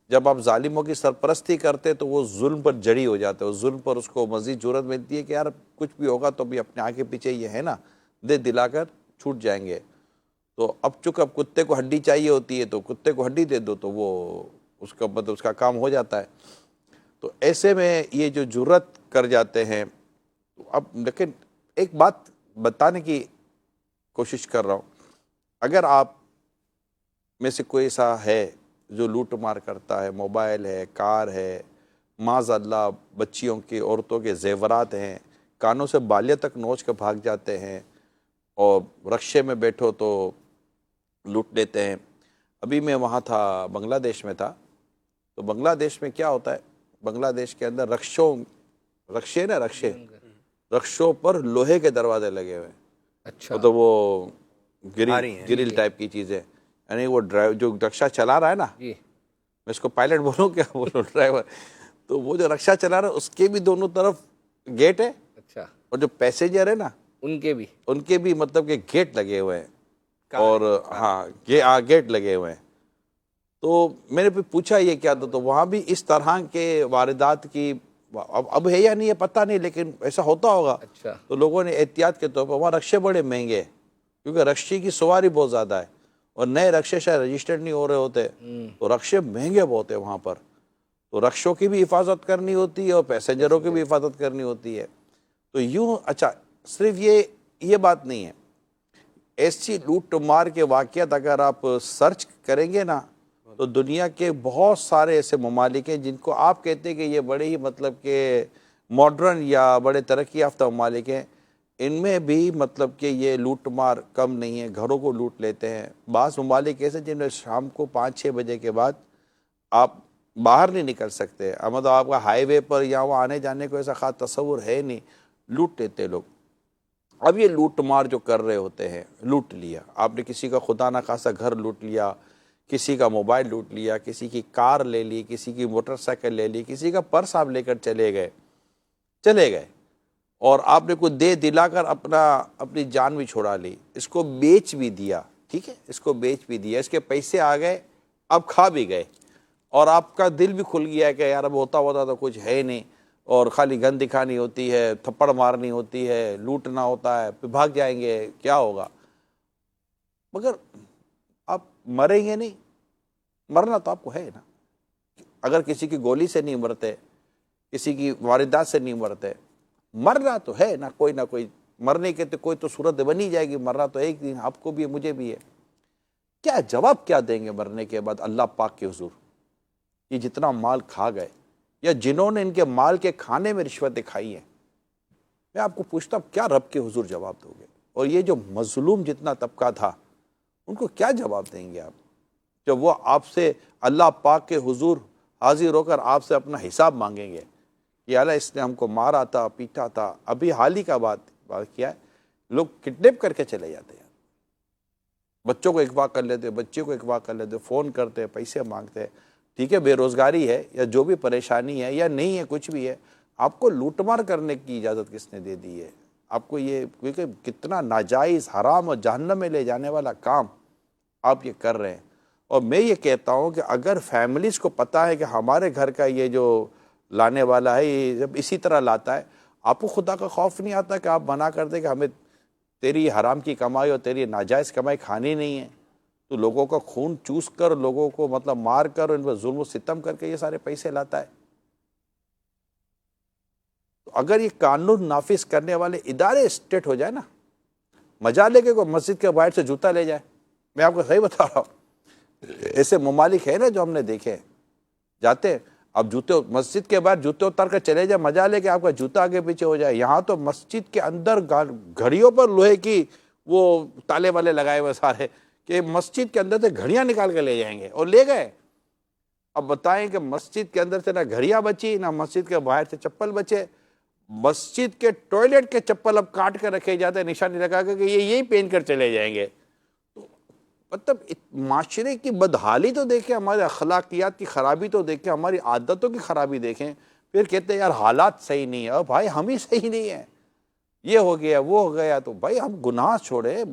جب آپ ظالموں کی سرپرستی کرتے تو وہ ظلم پر جڑی ہو جاتے ہیں, ظلم پر اس کو مزید جرأت ملتی ہے کہ یار کچھ بھی ہوگا تو بھی اپنے آگے پیچھے یہ ہے نا دے دلا کر چھوٹ جائیں گے. تو اب چونکہ اب کتے کو ہڈی چاہیے ہوتی ہے تو کتے کو ہڈی دے دو تو وہ اس کا مطلب اس کا کام ہو جاتا ہے. تو ایسے میں یہ جو جرأت کر جاتے ہیں. اب لیکن ایک بات بتانے کی کوشش کر رہا ہوں, اگر آپ میں سے کوئی ایسا ہے جو لوٹ مار کرتا ہے, موبائل ہے, کار ہے, معاذ اللہ بچیوں کے عورتوں کے زیورات ہیں, کانوں سے بالیاں تک نوچ کے بھاگ جاتے ہیں اور رکشے میں بیٹھو تو لوٹ لیتے ہیں. ابھی میں وہاں تھا, بنگلہ دیش میں تھا. تو بنگلہ دیش میں کیا ہوتا ہے, بنگلہ دیش کے اندر رکشوں پر لوہے کے دروازے لگے ہوئے ہیں. اچھا, تو وہ گرل ٹائپ کی چیزیں, یعنی وہ جو رکشہ چلا رہا ہے نا, جی میں اس کو پائلٹ بولوں کیا بولوں, ڈرائیور, تو وہ جو رکشہ چلا رہا ہے اس کے بھی دونوں طرف گیٹ ہے. اچھا, اور جو پیسنجر ہے نا ان کے بھی مطلب کہ گیٹ لگے ہوئے ہیں اور ہاں گیٹ لگے ہوئے ہیں. تو میں نے پھر پوچھا یہ کیا تھا, تو وہاں بھی اس طرح کے واردات کی اب ہے یا نہیں ہے پتہ نہیں, لیکن ایسا ہوتا ہوگا. اچھا, تو لوگوں نے احتیاط کے طور پر, وہاں رکشے بڑے مہنگے ہیں کیونکہ رکشے کی سواری بہت زیادہ ہے اور نئے رکشے شاید رجسٹرڈ نہیں ہو رہے ہوتے, تو رکشے مہنگے بہت ہیں وہاں پر. تو رکشوں کی بھی حفاظت کرنی ہوتی ہے اور پیسنجروں کی بھی حفاظت کرنی ہوتی ہے. تو یوں اچھا صرف یہ بات نہیں ہے, ایسی لوٹ مار کے واقعات اگر آپ سرچ کریں گے نا تو دنیا کے بہت سارے ایسے ممالک ہیں جن کو آپ کہتے ہیں کہ یہ بڑے ہی مطلب کہ ماڈرن یا بڑے ترقی یافتہ ممالک ہیں, ان میں بھی مطلب کہ یہ لوٹ مار کم نہیں ہے, گھروں کو لوٹ لیتے ہیں. بعض ممالک ایسے جن میں شام کو 5-6 بجے کے بعد آپ باہر نہیں نکل سکتے, مطلب آپ کا ہائی وے پر یا وہاں آنے جانے کو ایسا خاص تصور ہے نہیں, لوٹ لیتے لوگ. اب یہ لوٹ مار جو کر رہے ہوتے ہیں، لوٹ لیا آپ نے، کسی کا خدا نخواستہ گھر لوٹ لیا، کسی کا موبائل لوٹ لیا، کسی کی کار لے لی، کسی کی موٹر سائیکل لے لی، کسی کا پرس آپ لے کر چلے گئے اور آپ نے کوئی دے دلا کر اپنی جان بھی چھڑا لی، اس کو بیچ بھی دیا، ٹھیک ہے، اس کو بیچ بھی دیا، اس کے پیسے آ گئے، اب کھا بھی گئے، اور آپ کا دل بھی کھل گیا کہ یار اب ہوتا تو کچھ ہے نہیں، اور خالی گن دکھانی ہوتی ہے، تھپڑ مارنی ہوتی ہے، لوٹنا ہوتا ہے، پھر بھاگ جائیں گے، کیا ہوگا؟ مگر آپ مریں گے نہیں، مرنا تو آپ کو ہے نا، اگر کسی کی گولی سے نہیں مرتے، کسی کی واردات سے نہیں مرتے، مرنا تو ہے نا، کوئی نہ کوئی مرنے کے تو کوئی تو صورت بنی جائے گی، مرنا تو ایک دن آپ کو بھی ہے، مجھے بھی ہے۔ کیا جواب کیا دیں گے مرنے کے بعد اللہ پاک کے حضور؟ یہ جتنا مال کھا گئے یا جنہوں نے ان کے مال کے کھانے میں رشوتیں کھائی ہیں، میں آپ کو پوچھتا ہوں کیا رب کے حضور جواب دو گے؟ اور یہ جو مظلوم جتنا طبقہ تھا ان کو کیا جواب دیں گے آپ جب وہ آپ سے اللہ پاک کے حضور حاضر ہو کر آپ سے اپنا حساب مانگیں گے کہ اللہ اس نے ہم کو مارا تھا، پیٹا تھا؟ ابھی حال ہی کا بات کیا ہے، لوگ کڈنیپ کر کے چلے جاتے ہیں، بچوں کو اغوا کر لیتے، بچے کو اغوا کر لیتے، فون کرتے، پیسے مانگتے، ٹھیک ہے، بے روزگاری ہے یا جو بھی پریشانی ہے یا نہیں ہے، کچھ بھی ہے، آپ کو لوٹ مار کرنے کی اجازت کس نے دے دی ہے؟ آپ کو یہ کیونکہ کتنا ناجائز، حرام اور جہنم میں لے جانے والا کام آپ یہ کر رہے ہیں۔ اور میں یہ کہتا ہوں کہ اگر فیملیز کو پتہ ہے کہ ہمارے گھر کا یہ جو لانے والا ہے یہ جب اسی طرح لاتا ہے، آپ کو خدا کا خوف نہیں آتا کہ آپ منع کر دیں کہ ہمیں تیری حرام کی کمائی اور تیری ناجائز کمائی کھانی نہیں ہے؟ تو لوگوں کا خون چوس کر، لوگوں کو مطلب مار کر، ان پر ظلم و ستم کر کے یہ سارے پیسے لاتا ہے۔ تو اگر یہ قانون نافذ کرنے والے ادارے اسٹیٹ ہو جائے نا، مجالے کے کوئی مسجد کے باہر سے جوتا لے جائے، میں آپ کو صحیح بتا رہا ہوں، ایسے ممالک ہیں نا جو ہم نے دیکھے، جاتے اب جوتے مسجد کے باہر جوتے اتار کر چلے جائے، مجالے کہ آپ کا جوتا آگے پیچھے ہو جائے۔ یہاں تو مسجد کے اندر گھڑیوں پر لوہے کی وہ تالے والے لگائے ہوئے سارے کہ مسجد کے اندر سے گھڑیاں نکال کے لے جائیں گے، اور لے گئے۔ اب بتائیں کہ مسجد کے اندر سے نہ گھڑیاں بچی، نہ مسجد کے باہر سے چپل بچے، مسجد کے ٹوائلٹ کے چپل اب کاٹ کر رکھے جاتے ہیں نشانی لگا کے کہ یہ یہی پہن کر چلے جائیں گے۔ مطلب معاشرے کی بدحالی تو دیکھیں، ہمارے اخلاقیات کی خرابی تو دیکھیں، ہماری عادتوں کی خرابی دیکھیں، پھر کہتے ہیں یار حالات صحیح نہیں ہے۔ اور بھائی ہم ہی صحیح نہیں ہیں، یہ ہو گیا وہ ہو گیا، تو بھائی ہم گناہ چھوڑیں،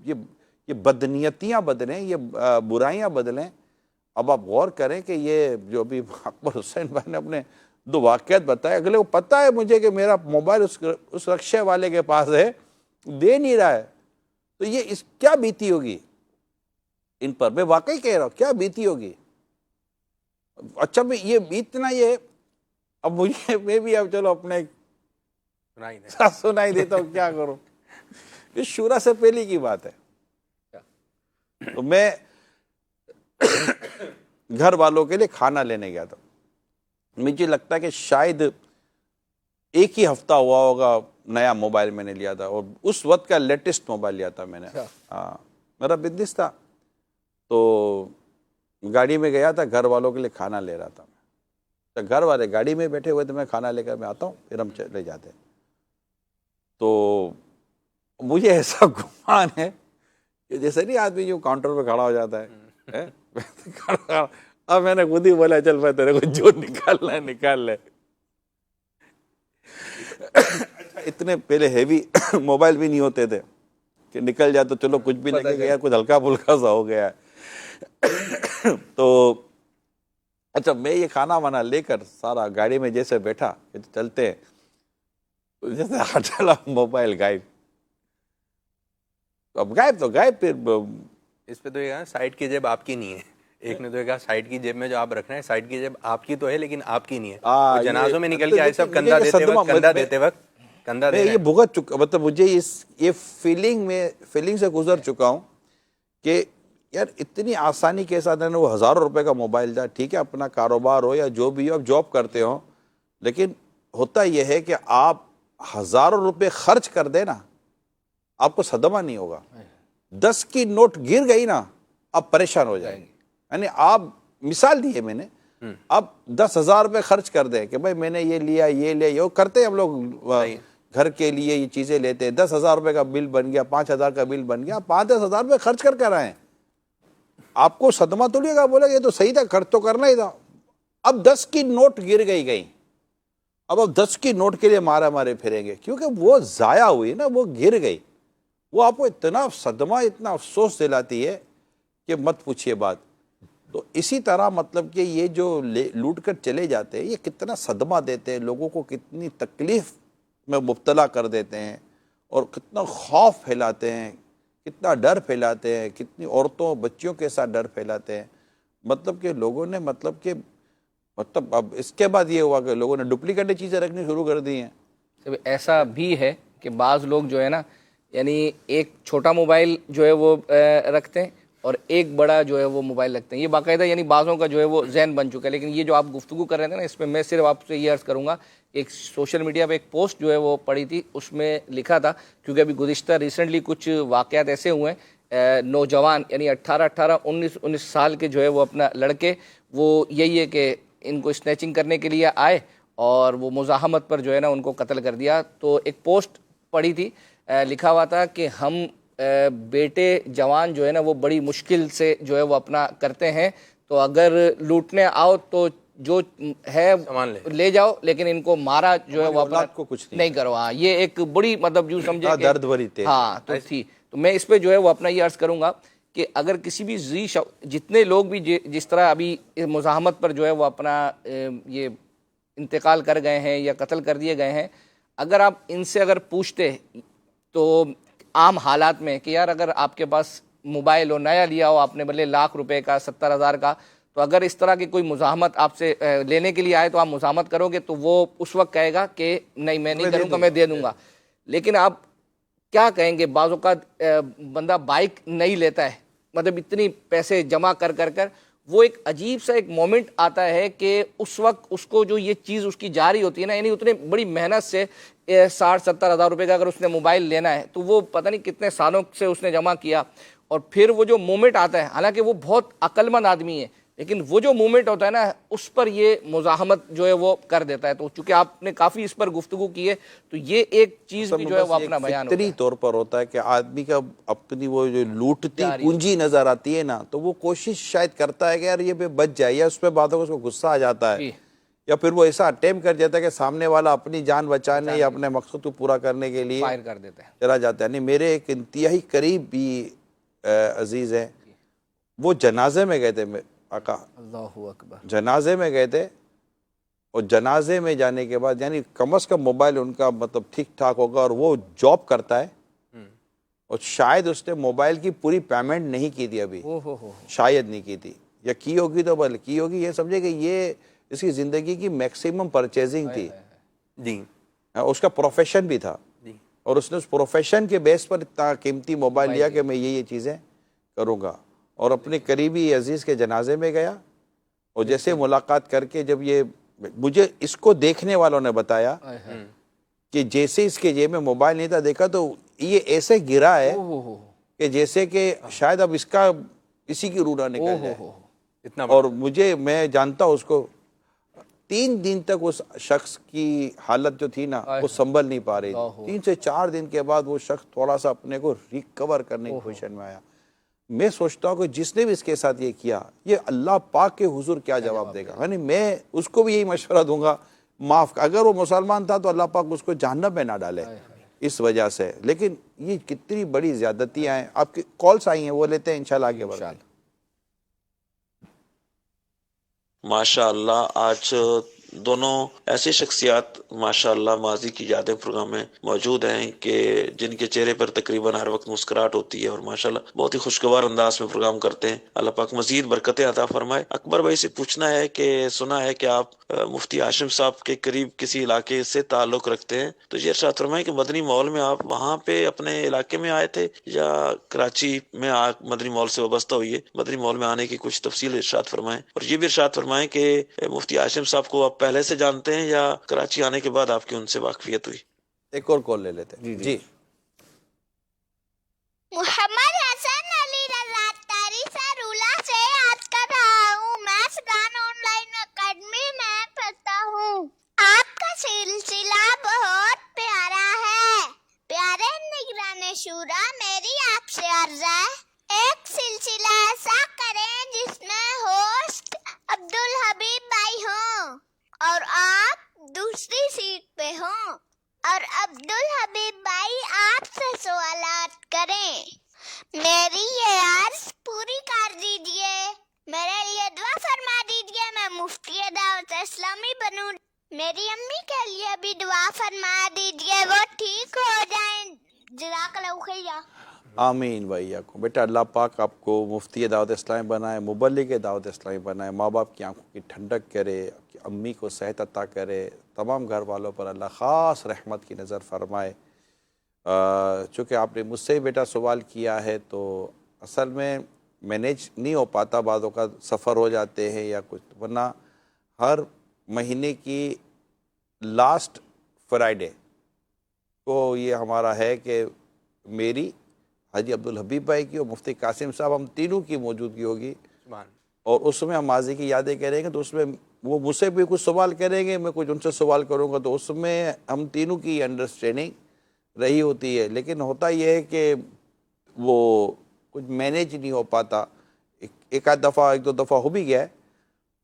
یہ بدنیتیاں بدلیں، یہ برائیاں بدلیں۔ اب آپ غور کریں کہ یہ جو بھی اکبر حسین بھائی نے اپنے 2 واقعات بتائے، اگلے کو پتہ ہے مجھے کہ میرا موبائل اس رکشے والے کے پاس ہے، دے نہیں رہا ہے، تو یہ کیا بیتی ہوگی ان پر؟ میں واقعی کہہ رہا ہوں کیا بیتی ہوگی۔ اچھا میں یہ بیتنا یہ اب مجھے میں بھی اب چلو اپنے سنائی دیتا ہوں، کیا کروں، یہ شورا سے پہلے کی بات ہے۔ تو میں گھر والوں کے لیے کھانا لینے گیا تھا، مجھے لگتا ہے کہ شاید ایک ہی ہفتہ ہوا ہوگا نیا موبائل میں نے لیا تھا، اور اس وقت کا لیٹسٹ موبائل لیا تھا میں نے، ہاں میرا بزنس تھا، تو گاڑی میں گیا تھا، گھر والوں کے لیے کھانا لے رہا تھا میں، تو گھر والے گاڑی میں بیٹھے ہوئے تھے، میں کھانا لے کر میں آتا ہوں، پھر ہم چلے جاتے ہیں۔ تو مجھے ایسا گمان ہے کہ جیسے نہیں آدمی جو کاؤنٹر پہ کھڑا ہو جاتا ہے، اب میں نے خود ہی بولا چل میں تیرے کو جو نکالنا ہے نکال لے۔ اتنے پہلے ہیوی موبائل بھی نہیں ہوتے تھے کہ نکل جائے تو چلو کچھ بھی لگے گا یار، کچھ ہلکا پھلکا سا ہو گیا ہے۔ تو اچھا میں یہ کھانا وانا لے کر سارا گاڑی میں جیسے بیٹھا کہ چلتے ہیں، جیسے ہٹالا موبائل غائب، اب غائب تو غائب۔ پھر اس پہ تو یہ سائڈ کی جیب آپ کی نہیں ہے، ایک نے تو یہ کہا سائڈ کی جیب میں جو آپ رکھ رہے ہیں، سائڈ کی جیب آپ کی تو ہے لیکن آپ کی نہیں ہے۔ جنازوں میں نکل کے آئے سب کندھا دیتے وقت کندھا میں یہ بھگت چکا، مطلب مجھے یہ فیلنگ سے گزر چکا ہوں کہ یار اتنی آسانی کے ساتھ ہے نا، وہ ہزاروں روپے کا موبائل تھا، ٹھیک ہے اپنا کاروبار ہو یا جو بھی ہو، آپ جاب کرتے ہو، لیکن ہوتا یہ ہے کہ آپ ہزاروں روپے خرچ کر دیں نا، آپ کو صدمہ نہیں ہوگا۔ 10 کی نوٹ گر گئی نا، آپ پریشان ہو جائیں گے۔ یعنی آپ مثال دی ہے میں نے، اب 10,000 روپے خرچ کر دیں کہ بھائی میں نے یہ لیا یہ لیا، یہ کرتے ہیں ہم لوگ، گھر کے لیے یہ چیزیں لیتے ہیں, 10,000 روپے کا بل بن گیا, 5,000 کا بل بن گیا, 5-10,000 روپے خرچ کر کے رہے ہیں. آپ کو صدمہ تو نہیں گا, بولے یہ تو صحیح تھا, خرچ تو کرنا ہی تھا. اب 10 کی نوٹ گر گئی, اب 10 کی نوٹ کے لیے مارے مارے پھریں گے, کیونکہ وہ ضائع ہوئی نا, وہ گر گئی. وہ آپ کو اتنا صدمہ, اتنا افسوس دلاتی ہے کہ مت پوچھیے بات. تو اسی طرح مطلب کہ یہ جو لوٹ کر چلے جاتے ہیں, یہ کتنا صدمہ دیتے ہیں لوگوں کو, کتنی تکلیف میں مبتلا کر دیتے ہیں, اور کتنا خوف پھیلاتے ہیں, کتنا ڈر پھیلاتے ہیں, کتنی عورتوں بچیوں کے ساتھ ڈر پھیلاتے ہیں. مطلب کہ لوگوں نے مطلب اب اس کے بعد یہ ہوا کہ لوگوں نے ڈپلیکیٹ چیزیں رکھنی شروع کر دی ہیں. ایسا بھی ہے کہ بعض لوگ جو ہے نا, یعنی ایک چھوٹا موبائل جو ہے وہ رکھتے ہیں اور ایک بڑا جو ہے وہ موبائل رکھتے ہیں. یہ باقاعدہ یعنی بعضوں کا جو ہے وہ ذہن بن چکا ہے. لیکن یہ جو آپ گفتگو کر رہے تھے نا, اس میں صرف آپ سے یہ عرض کروں گا, ایک سوشل میڈیا پہ ایک پوسٹ جو ہے وہ پڑی تھی, اس میں لکھا تھا, کیونکہ ابھی گزشتہ ریسنٹلی کچھ واقعات ایسے ہوئے ہیں, نوجوان یعنی 18-19 سال کے جو ہے وہ اپنا لڑکے, وہ یہی ہے کہ ان کو اسنیچنگ کرنے کے لیے آئے اور وہ مزاحمت پر جو ہے نا ان کو قتل کر دیا. تو ایک پوسٹ پڑی تھی, لکھا ہوا تھا کہ ہم بیٹے جوان جو ہے نا وہ بڑی مشکل سے جو ہے وہ اپنا کرتے ہیں, تو اگر لوٹنے آؤ تو جو ہے لے جاؤ, لیکن ان کو مارا جو ہے وہ اپنا کو کچھ نہیں کرو. ہاں, یہ ایک بڑی مطلب جو سمجھے درد بھری تھی. ہاں تو تھی. تو میں اس پہ جو ہے وہ اپنا یہ عرض کروں گا کہ اگر کسی بھی جتنے لوگ بھی جس طرح ابھی مزاحمت پر جو ہے وہ اپنا یہ انتقال کر گئے ہیں یا قتل کر دیے گئے ہیں, اگر آپ ان سے اگر پوچھتے تو عام حالات میں کہ یار اگر آپ کے پاس موبائل ہو, نیا لیا ہو آپ نے, بھلے لاکھ روپے کا, 70,000 کا, تو اگر اس طرح کی کوئی مزاحمت آپ سے لینے کے لیے آئے تو آپ مزاحمت کرو گے, تو وہ اس وقت کہے گا کہ نہیں میں نہیں کروں گا, میں دے دوں گا. لیکن آپ کیا کہیں گے, بعض اوقات بندہ بائک نہیں لیتا ہے, مطلب اتنی پیسے جمع کر کر وہ ایک عجیب سا ایک مومنٹ آتا ہے کہ اس وقت اس کو جو یہ چیز اس کی جاری ہوتی ہے نا, یعنی اتنے بڑی محنت سے 60-70 ہزار روپے کا اگر اس نے موبائل لینا ہے, تو وہ پتہ نہیں کتنے سالوں سے اس نے جمع کیا, اور پھر وہ جو مومنٹ آتا ہے, حالانکہ وہ بہت عقل مند آدمی ہے, لیکن وہ جو مومنٹ ہوتا ہے نا, اس پر یہ مزاحمت جو ہے وہ کر دیتا ہے. تو چونکہ آپ نے کافی اس پر گفتگو کی ہے, تو یہ ایک چیز بھی جو ہے وہ اپنا بیان فطری طور پر ہوتا ہے کہ آدمی کا اپنی وہ جو لوٹتی پونجی نظر آتی ہے نا, تو وہ کوشش شاید کرتا ہے کہ یار یہ پہ بچ جائے, یا اس پہ باتوں کو اس کو غصہ آ جاتا ہے, یا پھر وہ ایسا اٹیمپ کر جاتا ہے کہ سامنے والا اپنی جان بچانے یا اپنے مقصد کو پورا کرنے کے لیے فائر کر دیتا ہے, چلا جاتا ہے. یعنی میرے ایک انتہائی قریب بھی عزیز ہیں, وہ جنازے میں گئے تھے آقا, اللہ اکبر, جنازے میں گئے تھے, اور جنازے میں جانے کے بعد یعنی کم از کم موبائل ان کا مطلب ٹھیک ٹھاک ہوگا, اور وہ جاب کرتا ہے, اور شاید اس نے موبائل کی پوری پیمنٹ نہیں کی تھی ابھی, شاید نہیں کی تھی, یا کی ہوگی تو بل کی ہوگی, یہ سمجھے کہ یہ اس کی زندگی کی میکسیمم پرچیزنگ تھی. جی, اس کا پروفیشن بھی تھا, اور اس نے اس پروفیشن کے بیس پر اتنا قیمتی موبائل لیا کہ میں یہ چیزیں کروں گا. اور اپنے قریبی عزیز کے جنازے میں گیا, اور جیسے ملاقات کر کے جب یہ مجھے اس کو دیکھنے والوں نے بتایا کہ جیسے اس کے جیب میں موبائل نہیں تھا, دیکھا تو یہ ایسے گرا ہے کہ جیسے کہ شاید اب اس کا اسی کی روح نہ نکل جائے. اور میں جانتا ہوں اس کو, 3 دن تک اس شخص کی حالت جو تھی نا وہ سنبھل نہیں پا رہی تھی. 3 سے 4 دن کے بعد وہ شخص تھوڑا سا اپنے کو ریکور کرنے کی پوزیشن میں آیا. میں سوچتا ہوں کہ جس نے بھی اس کے ساتھ یہ کیا, یہ اللہ پاک کے حضور کیا جواب دے گا. یعنی میں اس کو بھی یہی مشورہ دوں گا, معاف, اگر وہ مسلمان تھا تو اللہ پاک اس کو جہنم میں نہ ڈالے اس وجہ سے. لیکن یہ کتنی بڑی زیادتیاں ہیں. آپ کی کالس آئی ہیں, وہ لیتے ہیں انشاءاللہ آگے بڑھیں. ماشاءاللہ آج دونوں ایسی شخصیات ماشاءاللہ ماضی کی یادیں پروگرام میں موجود ہیں کہ جن کے چہرے پر تقریباً ہر وقت مسکراہٹ ہوتی ہے, اور ماشاءاللہ بہت ہی خوشگوار انداز میں پروگرام کرتے ہیں. اللہ پاک مزید برکتیں عطا فرمائے. اکبر بھائی سے پوچھنا ہے کہ سنا ہے کہ آپ مفتی ہاشم صاحب کے قریب کسی علاقے سے تعلق رکھتے ہیں, تو یہ ارشاد فرمائے کہ مدنی مال میں آپ وہاں پہ اپنے علاقے میں آئے تھے یا کراچی میں مدنی مال سے وابستہ ہوئے, مدنی مال میں آنے کی کچھ تفصیل ارشاد فرمائیں. اور یہ بھی ارشاد فرمائیں کہ مفتی ہاشم صاحب کو آپ پہلے سے جانتے ہیں یا کراچی آنے کے بعد آپ کی ان سے واقفیت ہوئی؟ ایک اور کال لے لیتے ہیں. جی محمد حسن علی رضا تاری سے رولا سے آج کر رہا ہوں. میں سگان آن لائن اکیڈمی میں پڑھتا ہوں. آپ کا سلسلہ بہت پیارا ہے. اور آپ دوسری سیٹ پہ ہوں، اور عبدالحبیب بھائی آپ سے سوالات کریں۔ میری یہ عرض پوری کر دیجئے، میرے لیے دعا فرما دیجئے، میں مفتی دعوت اسلامی بنوں۔ میری امی کے لیے بھی دعا فرما دیجئے، وہ ٹھیک ہو جائیں۔ جزاک اللہ خیر۔ آمین وإیاکم۔ بیٹا اللہ پاک آپ کو مفتی دعوت اسلامی بنائے، مبلغ دعوت اسلامی بنائے، ماں باپ کی آنکھوں کی ٹھنڈک کرے، آپ کی امی کو صحت عطا کرے، تمام گھر والوں پر اللہ خاص رحمت کی نظر فرمائے۔ چونکہ آپ نے مجھ سے بیٹا سوال کیا ہے تو اصل میں مینیج نہیں ہو پاتا، بعضوں کا سفر ہو جاتے ہیں یا کچھ، ورنہ ہر مہینے کی لاسٹ فرائیڈے کو یہ ہمارا ہے کہ میری، حاجی عبدالحبیب بھائی کی اور مفتی قاسم صاحب، ہم تینوں کی موجودگی ہوگی، اور اس میں ہم ماضی کی یادیں کریں گے، تو اس میں وہ مجھ سے بھی کچھ سوال کریں گے، میں کچھ ان سے سوال کروں گا، تو اس میں ہم تینوں کی انڈرسٹینڈنگ رہی ہوتی ہے۔ لیکن ہوتا یہ ہے کہ وہ کچھ مینیج نہیں ہو پاتا، ایک آدھ دفعہ ایک دو دفعہ ہو بھی گیا ہے،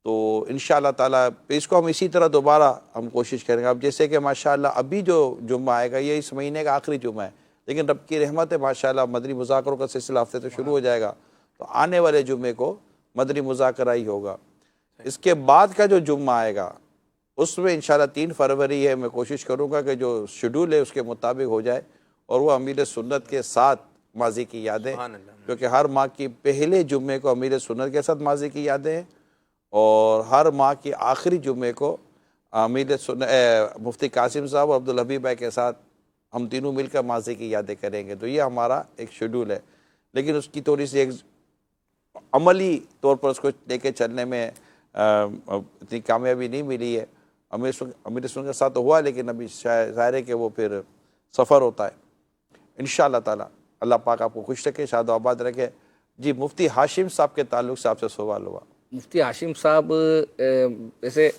تو انشاءاللہ تعالیٰ اس کو ہم اسی طرح دوبارہ ہم کوشش کریں گے۔ اب جیسے کہ ماشاءاللہ ابھی جو جمعہ آئے گا یہ اس مہینے کا آخری جمعہ ہے، لیکن رب کی رحمت ہے ماشاءاللہ مدنی مذاکروں کا سلسلہ ہفتے سے شروع ہو جائے گا، تو آنے والے جمعے کو مدنی مذاکرہ ہی ہوگا۔ اس کے بعد کا جو جمعہ آئے گا اس میں انشاءاللہ 3 فروری ہے، میں کوشش کروں گا کہ جو شیڈول ہے اس کے مطابق ہو جائے، اور وہ امیر سنت کے ساتھ ماضی کی یادیں، کیونکہ ہر ماہ کی پہلے جمعے کو امیر سنت کے ساتھ ماضی کی یادیں ہیں، اور ہر ماہ کی آخری جمعے کو مفتی قاسم صاحب اور عبدالحبیب بھائی کے ساتھ ہم تینوں مل کر ماضی کی یادیں کریں گے۔ تو یہ ہمارا ایک شیڈول ہے، لیکن اس کی تھوڑی سی ایک عملی طور پر اس کو لے کے چلنے میں اتنی کامیابی نہیں ملی ہے۔ امیر سنت کے ساتھ ہوا، لیکن ابھی ظاہر ہے کہ وہ پھر سفر ہوتا ہے۔ انشاءاللہ تعالی اللہ پاک آپ کو خوش رکھے، شاد و آباد رکھے۔ جی مفتی ہاشم صاحب کے تعلق سے آپ سے سوال ہوا۔ مفتی ہاشم صاحب، ویسے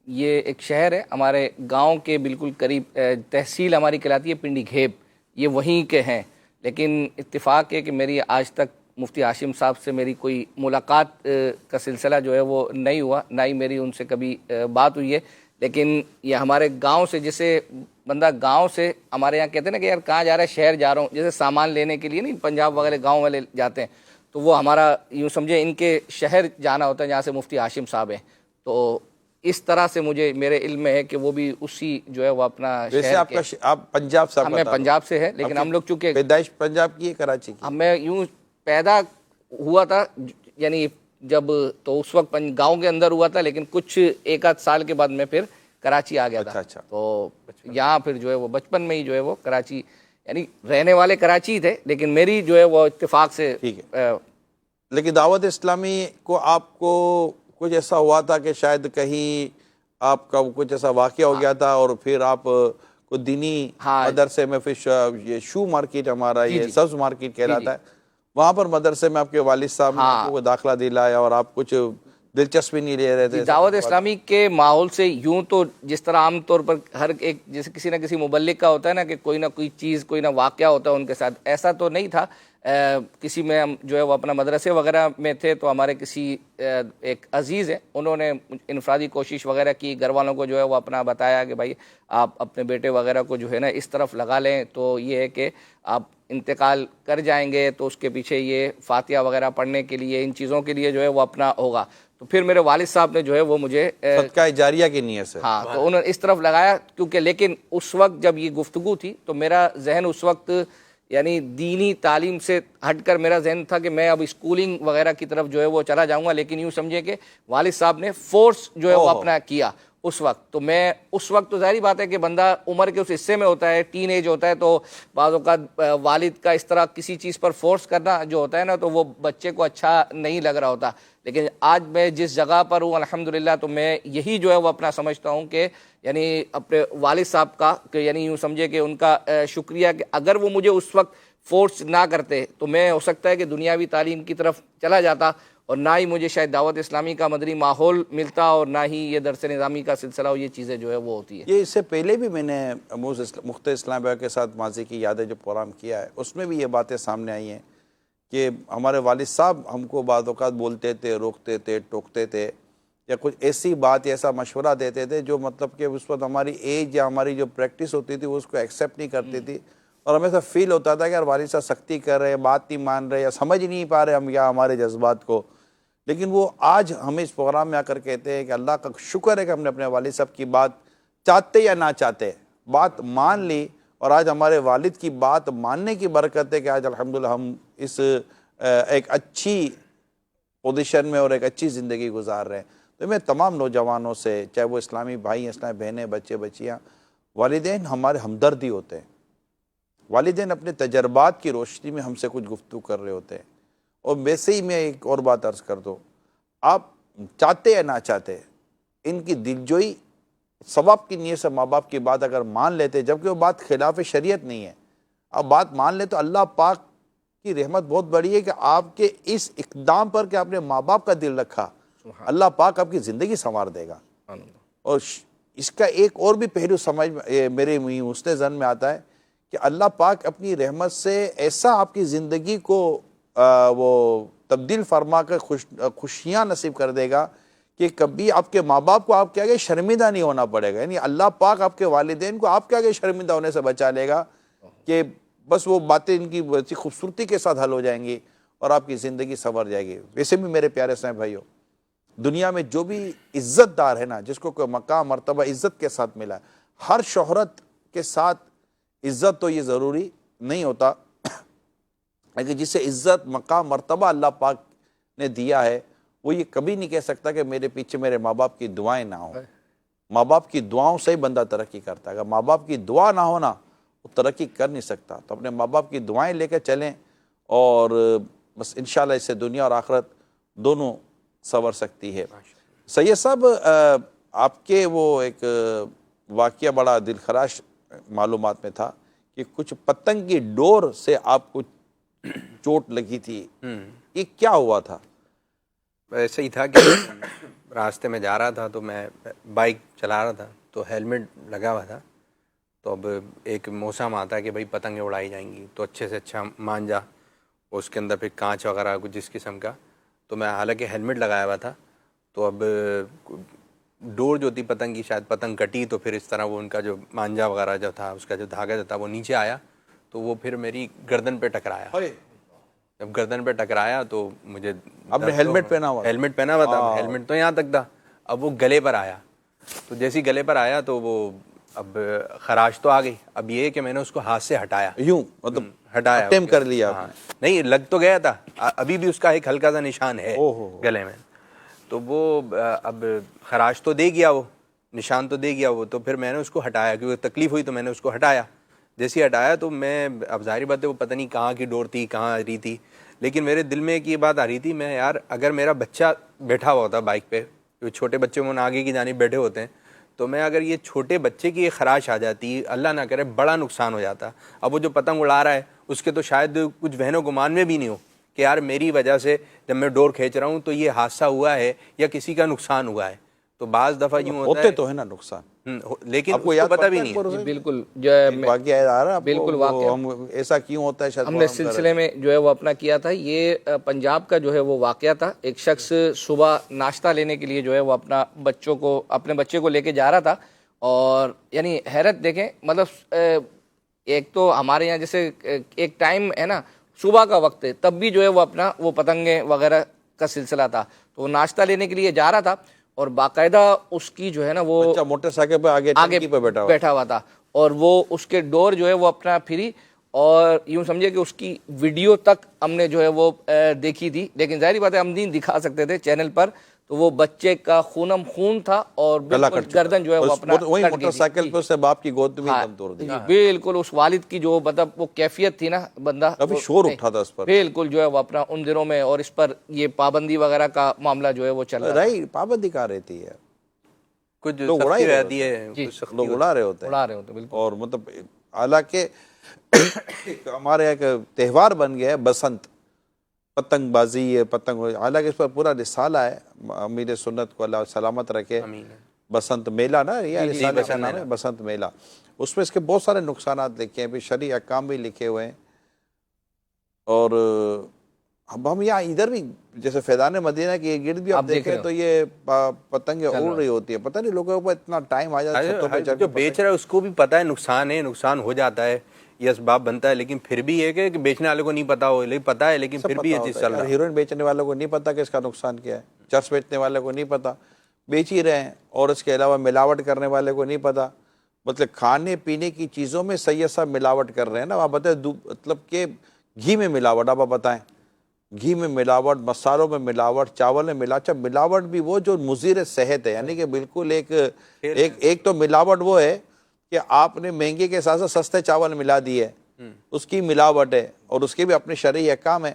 یہ ایک شہر ہے ہمارے گاؤں کے بالکل قریب، تحصیل ہماری کہلاتی ہے پنڈی گھیب، یہ وہیں کے ہیں، لیکن اتفاق ہے کہ میری آج تک مفتی ہاشم صاحب سے میری کوئی ملاقات کا سلسلہ جو ہے وہ نہیں ہوا، نہ ہی میری ان سے کبھی بات ہوئی ہے۔ لیکن یہ ہمارے گاؤں سے، جیسے بندہ گاؤں سے، ہمارے یہاں کہتے ہیں نا کہ یار کہاں جا رہا ہے، شہر جا رہا ہوں، جیسے سامان لینے کے لیے نہیں پنجاب وغیرہ گاؤں والے جاتے ہیں، تو وہ ہمارا یوں سمجھے ان کے شہر جانا ہوتا ہے جہاں سے مفتی ہاشم صاحب ہیں۔ تو اس طرح سے مجھے میرے علم میں ہے کہ وہ بھی اسی جو ہے وہ اپنا ویسے آپ کا آپ پنجاب سے، ہمیں پنجاب سے ہے، لیکن ہم لوگ چونکہ پیدائش پنجاب کی ہے، کراچی کی؟ ہمیں یوں پیدا ہوا تھا، یعنی جب تو اس وقت گاؤں کے اندر ہوا تھا، لیکن کچھ ایک آدھ سال کے بعد میں پھر کراچی آ گیا تھا۔ تو یہاں پھر جو ہے وہ بچپن میں ہی جو ہے وہ کراچی، یعنی رہنے والے کراچی تھے، لیکن میری جو ہے وہ اتفاق سے۔ ٹھیک ہے، لیکن دعوت اسلامی کو آپ کو کچھ ایسا ہوا تھا کہ شاید کہیں آپ کا کچھ ایسا واقعہ ہو گیا تھا، اور پھر آپ کو دینی مدرسے میں، پھر یہ شو مارکیٹ ہمارا یہ سبز مارکیٹ کہلاتا ہے، وہاں پر مدرسے میں آپ کے والد صاحب نے آپ کو داخلہ دلایا، اور آپ کچھ دلچسپی نہیں لے رہے تھے دعوت اسلامی کے ماحول سے۔ یوں تو جس طرح عام طور پر ہر ایک، جیسے کسی نہ کسی مبلغ کا ہوتا ہے نا کہ کوئی نہ کوئی چیز، کوئی نہ واقعہ ہوتا ہے ان کے ساتھ، ایسا تو نہیں تھا۔ کسی میں ہم جو ہے وہ اپنا مدرسے وغیرہ میں تھے، تو ہمارے کسی ایک عزیز ہیں، انہوں نے انفرادی کوشش وغیرہ کی، گھر والوں کو جو ہے وہ اپنا بتایا کہ بھائی آپ اپنے بیٹے وغیرہ کو جو ہے نا اس طرف لگا لیں، تو یہ ہے کہ آپ انتقال کر جائیں گے تو اس کے پیچھے یہ فاتحہ وغیرہ پڑھنے کے لیے، ان چیزوں کے لیے جو ہے وہ اپنا ہوگا۔ تو پھر میرے والد صاحب نے جو ہے وہ مجھے صدقہ جاریہ کی نیت سے، ہاں، تو انہوں نے اس طرف لگایا، کیونکہ لیکن اس وقت جب یہ گفتگو تھی تو میرا ذہن اس وقت یعنی دینی تعلیم سے ہٹ کر میرا ذہن تھا کہ میں اب اسکولنگ وغیرہ کی طرف جو ہے وہ چلا جاؤں گا، لیکن یوں سمجھے کہ والد صاحب نے فورس جو ہے وہ اپنا کیا اس وقت۔ تو میں اس وقت، تو ظاہری بات ہے کہ بندہ عمر کے اس حصے میں ہوتا ہے، ٹین ایج ہوتا ہے، تو بعض اوقات والد کا اس طرح کسی چیز پر فورس کرنا جو ہوتا ہے نا، تو وہ بچے کو اچھا نہیں لگ رہا ہوتا۔ لیکن آج میں جس جگہ پر ہوں الحمدللہ، تو میں یہی جو ہے وہ اپنا سمجھتا ہوں کہ یعنی اپنے والد صاحب کا، کہ یعنی یوں سمجھے کہ ان کا شکریہ، کہ اگر وہ مجھے اس وقت فورس نہ کرتے تو میں ہو سکتا ہے کہ دنیاوی تعلیم کی طرف چلا جاتا، اور نہ ہی مجھے شاید دعوت اسلامی کا مدنی ماحول ملتا، اور نہ ہی یہ درس نظامی کا سلسلہ ہو، یہ چیزیں جو ہے وہ ہوتی ہے۔ یہ اس سے پہلے بھی میں نے مفتی اسلام بھائی کے ساتھ ماضی کی یادیں جو پروگرام کیا ہے، اس میں بھی یہ باتیں سامنے آئی ہیں کہ ہمارے والد صاحب ہم کو بعض اوقات بولتے تھے، روکتے تھے، ٹوکتے تھے، یا کچھ ایسی بات یا ایسا مشورہ دیتے تھے جو مطلب کہ اس وقت ہماری ایج یا ہماری جو پریکٹس ہوتی تھی وہ اس کو ایکسیپٹ نہیں کرتی تھی، اور ہمیں ایسا فیل ہوتا تھا کہ یار والد صاحب سختی کر رہے ہیں، بات نہیں مان رہے، یا سمجھ ہی نہیں پا رہے ہم یا ہمارے جذبات کو. لیکن وہ آج ہمیں اس پروگرام میں آ کر کہتے ہیں کہ اللہ کا شکر ہے کہ ہم نے اپنے والد صاحب کی بات چاہتے یا نہ چاہتے بات مان لی، اور آج ہمارے والد کی بات ماننے کی برکت ہے کہ آج الحمدللہ ہم اس ایک اچھی پوزیشن میں اور ایک اچھی زندگی گزار رہے ہیں. تو میں تمام نوجوانوں سے، چاہے وہ اسلامی بھائی ہیں، اسلامی بہنیں، بچے بچیاں، والدین ہمارے ہمدردی ہوتے ہیں. والدین اپنے تجربات کی روشنی میں ہم سے کچھ گفتگو کر رہے ہوتے ہیں. اور ویسے ہی میں ایک اور بات عرض کر دوں، آپ چاہتے یا نہ چاہتے ان کی دلجوئی ثواب کی نیت سے ماں باپ کی بات اگر مان لیتے، جبکہ وہ بات خلاف شریعت نہیں ہے، آپ بات مان لیں تو اللہ پاک کی رحمت بہت بڑی ہے کہ آپ کے اس اقدام پر کہ آپ نے ماں باپ کا دل رکھا، اللہ پاک آپ کی زندگی سنوار دے گا. اور اس کا ایک اور بھی پہلو سمجھ میرے حسن ظن میں آتا ہے کہ اللہ پاک اپنی رحمت سے ایسا آپ کی زندگی کو وہ تبدیل فرما کر خوشیاں نصیب کر دے گا کہ کبھی آپ کے ماں باپ کو آپ کے آگے شرمندہ نہیں ہونا پڑے گا. یعنی اللہ پاک آپ کے والدین کو آپ کے آگے شرمندہ ہونے سے بچا لے گا کہ بس وہ باتیں ان کی بڑی خوبصورتی کے ساتھ حل ہو جائیں گی اور آپ کی زندگی سنور جائے گی. ویسے بھی میرے پیارے اسلامی بھائیوں، دنیا میں جو بھی عزت دار ہے نا، جس کو کوئی مقام مرتبہ عزت کے ساتھ ملا ہے، ہر شہرت کے ساتھ عزت تو یہ ضروری نہیں ہوتا، لیکن جسے عزت مقام مرتبہ اللہ پاک نے دیا ہے وہ یہ کبھی نہیں کہہ سکتا کہ میرے پیچھے میرے ماں باپ کی دعائیں نہ ہوں. ماں باپ کی دعاؤں سے ہی بندہ ترقی کرتا ہے. اگر ماں باپ کی دعا نہ ہونا وہ ترقی کر نہیں سکتا. تو اپنے ماں باپ کی دعائیں لے کے چلیں اور بس انشاءاللہ اس سے دنیا اور آخرت دونوں سنور سکتی ہے. سید صاحب، آپ کے وہ ایک واقعہ بڑا دلخراش معلومات میں تھا کہ کچھ پتنگ کی ڈور سے آپ کو چوٹ لگی تھی، یہ کیا ہوا تھا؟ ایسے ہی تھا کہ راستے میں جا رہا تھا تو میں بائک چلا رہا تھا تو ہیلمٹ لگا ہوا تھا. تو اب ایک موسم آتا ہے کہ بھائی پتنگیں اڑائی جائیں گی تو اچھے سے اچھا مانجا، اس کے اندر پھر کانچ وغیرہ کچھ جس قسم کا. تو میں حالانکہ ہیلمٹ لگایا ہوا تھا تو اب ڈور جو تھی پتنگ کی، شاید پتنگ کٹی تو پھر اس طرح وہ ان کا جو مانجا وغیرہ جو تھا، اس کا جو دھاگا جو تھا وہ نیچے آیا تو وہ پھر میری گردن پہ ٹکرایا. جب گردن پہ ٹکرایا تو مجھے، آپ نے ہیلمٹ پہنا ہوا؟ ہیلمٹ پہنا ہوا تھا، ہیلمٹ تو یہاں تک تھا. اب وہ گلے پر آیا تو جیسی گلے پر آیا تو وہ اب خراش تو آ گئی. اب یہ کہ میں نے اس کو ہاتھ سے ہٹایا، یوں مطلب ہٹایا، اٹیمپٹ کر لیا. نہیں لگ تو گیا تھا، ابھی بھی اس کا ایک ہلکا سا نشان ہے گلے میں. تو وہ اب خراش تو دے گیا، وہ نشان تو دے گیا وہ. تو پھر میں نے اس کو ہٹایا کیونکہ تکلیف ہوئی تو میں نے اس کو ہٹایا. جیسے ہٹایا تو میں، اب ظاہری بات ہے وہ پتہ نہیں کہاں کی ڈور تھی، کہاں آ رہی تھی، لیکن میرے دل میں ایک یہ بات آ رہی تھی، میں یار اگر میرا بچہ بیٹھا ہوا ہوتا بائک پہ، چھوٹے بچے وہ آگے کی جانب بیٹھے ہوتے ہیں، تو میں اگر یہ چھوٹے بچے کی ایک خراش آ جاتی، اللہ نہ کرے بڑا نقصان ہو جاتا. اب وہ جو پتنگ اڑا رہا ہے اس کے تو شاید کچھ ذہن و گمان میں بھی نہیں ہو کہ یار میری وجہ سے جب میں ڈور کھینچ رہا ہوں تو یہ حادثہ ہوا ہے یا کسی کا نقصان ہوا ہے. تو بعض دفعہ یوں ہوتا ہے، ہوتے تو ہے نا نقصان، لیکن آپ کو پتہ بھی نہیں ہے. بالکل واقعہ آ رہا ہے بالکل واقعہ ایسا کیوں ہوتا ہے، ہم نے سلسلے میں جو ہے وہ اپنا کیا تھا. یہ پنجاب کا جو ہے وہ واقعہ تھا. ایک شخص صبح ناشتہ لینے کے لیے جو ہے وہ اپنے بچے کو لے کے جا رہا تھا، اور یعنی حیرت دیکھیں، مطلب ایک تو ہمارے یہاں جیسے ایک ٹائم ہے نا صبح کا وقت ہے، تب بھی جو ہے وہ پتنگیں وغیرہ کا سلسلہ تھا. تو وہ ناشتہ لینے کے لیے جا رہا تھا اور باقاعدہ اس کی جو ہے نا وہ موٹر سائیکل پہ آگے بیٹھا ہوا تھا، اور وہ اس کے ڈور جو ہے وہ اپنا پھری، اور یوں سمجھے کہ اس کی ویڈیو تک ہم نے جو ہے وہ دیکھی تھی. لیکن ظاہری بات ہے ہم نہیں دکھا سکتے تھے چینل پر. تو وہ بچے کا خونم خون تھا اور بالکل گردن جو ہے وہ اپنا وہی موٹر سائیکل پہ اس سے باپ کی گود میں دم توڑ دیا. بالکل اس والد کی جو مطلب وہ کیفیت تھی نا، بندہ کبھی شور اٹھا تھا اس پر، بالکل جو ہے وہ اپنا ان دنوں میں، اور اس پر یہ پابندی وغیرہ کا معاملہ جو ہے وہ چل رہا ہے. پابندی کہاں رہتی ہے، کچھ لوگ اڑا رہتی ہے، لوگ اڑا رہے ہوتے ہیں. بالکل. اور مطلب حالانکہ ہمارے ایک تہوار بن گیا ہے بسنت، پتنگ بازی ہے، پتنگ، حالانکہ اس پر پورا رسالہ ہے، امیر سنت کو اللہ سلامت رکھے. بسنت میلہ نا، یہ رسالے کا نام ہے بسنت میلہ. اس میں اس کے بہت سارے نقصانات لکھے ہیں، پھر شرعی احکام بھی لکھے ہوئے ہیں. اور اب ہم یہاں ادھر بھی جیسے فیضان مدینہ کے گرد بھی آپ دیکھیں تو یہ پتنگیں اڑ رہی ہوتی ہے، پتہ نہیں لوگوں کو اتنا ٹائم آ جاتا ہے چھتوں پہ چڑھ کے جو بیچ رہا ہے اس کو بھی پتہ ہے نقصان ہو جاتا ہے، یہ اسباب بنتا ہے، لیکن پھر بھی یہ کہ بیچنے والے کو نہیں پتا ہو، لیکن پتا ہے، لیکن پھر بھی یہ چیز چل رہا ہے۔ ہیروئن بیچنے والوں کو نہیں پتا کہ اس کا نقصان کیا ہے، چرس بیچنے والے کو نہیں پتا، بیچ ہی رہے ہیں، اور اس کے علاوہ ملاوٹ کرنے والے کو نہیں پتا، مطلب کھانے پینے کی چیزوں میں سید صاحب ملاوٹ کر رہے ہیں نا، آپ بتائیں مطلب کہ گھی میں ملاوٹ، آپ بتائیں گھی میں ملاوٹ، مسالوں میں ملاوٹ، چاول میں ملاوٹ، ملاوٹ بھی وہ جو مضر صحت ہے، یعنی کہ بالکل ایک تو ملاوٹ وہ ہے کہ آپ نے مہنگے کے ساتھ ساتھ سستے چاول ملا دیے، اس کی ملاوٹ ہے اور اس کے بھی اپنے شرعی احکام ہیں،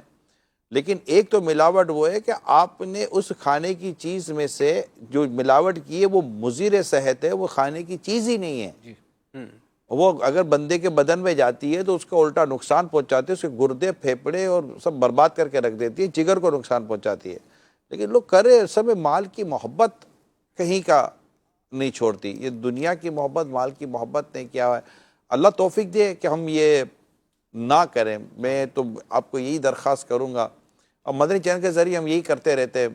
لیکن ایک تو ملاوٹ وہ ہے کہ آپ نے اس کھانے کی چیز میں سے جو ملاوٹ کی ہے وہ مضر صحت ہے، وہ کھانے کی چیز ہی نہیں ہے، وہ اگر بندے کے بدن میں جاتی ہے تو اس کو الٹا نقصان پہنچاتی ہے، اس کے گردے پھیپڑے اور سب برباد کر کے رکھ دیتی ہے، جگر کو نقصان پہنچاتی ہے، لیکن لوگ کرے سب مال کی محبت کہیں کا نہیں چھوڑتی، یہ دنیا کی محبت مال کی محبت نے کیا ہے، اللہ توفیق دے کہ ہم یہ نہ کریں۔ میں تو آپ کو یہی درخواست کروں گا، اور مدنی چینل کے ذریعے ہم یہی کرتے رہتے ہیں،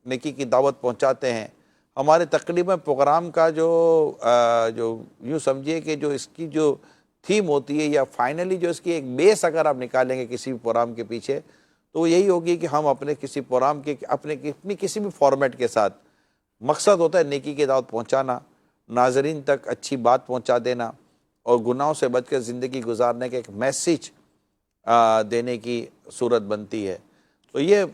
نیکی کی دعوت پہنچاتے ہیں، ہمارے تقریباً پروگرام کا جو یوں سمجھیے کہ جو اس کی جو تھیم ہوتی ہے یا فائنلی جو اس کی ایک بیس اگر آپ نکالیں گے کسی بھی پروگرام کے پیچھے تو وہ یہی ہوگی کہ ہم اپنے کسی پروگرام کے اپنی کسی بھی فارمیٹ کے ساتھ مقصد ہوتا ہے نیکی کی دعوت پہنچانا، ناظرین تک اچھی بات پہنچا دینا اور گناہوں سے بچ کر زندگی گزارنے کا ایک میسیج دینے کی صورت بنتی ہے۔ تو یہ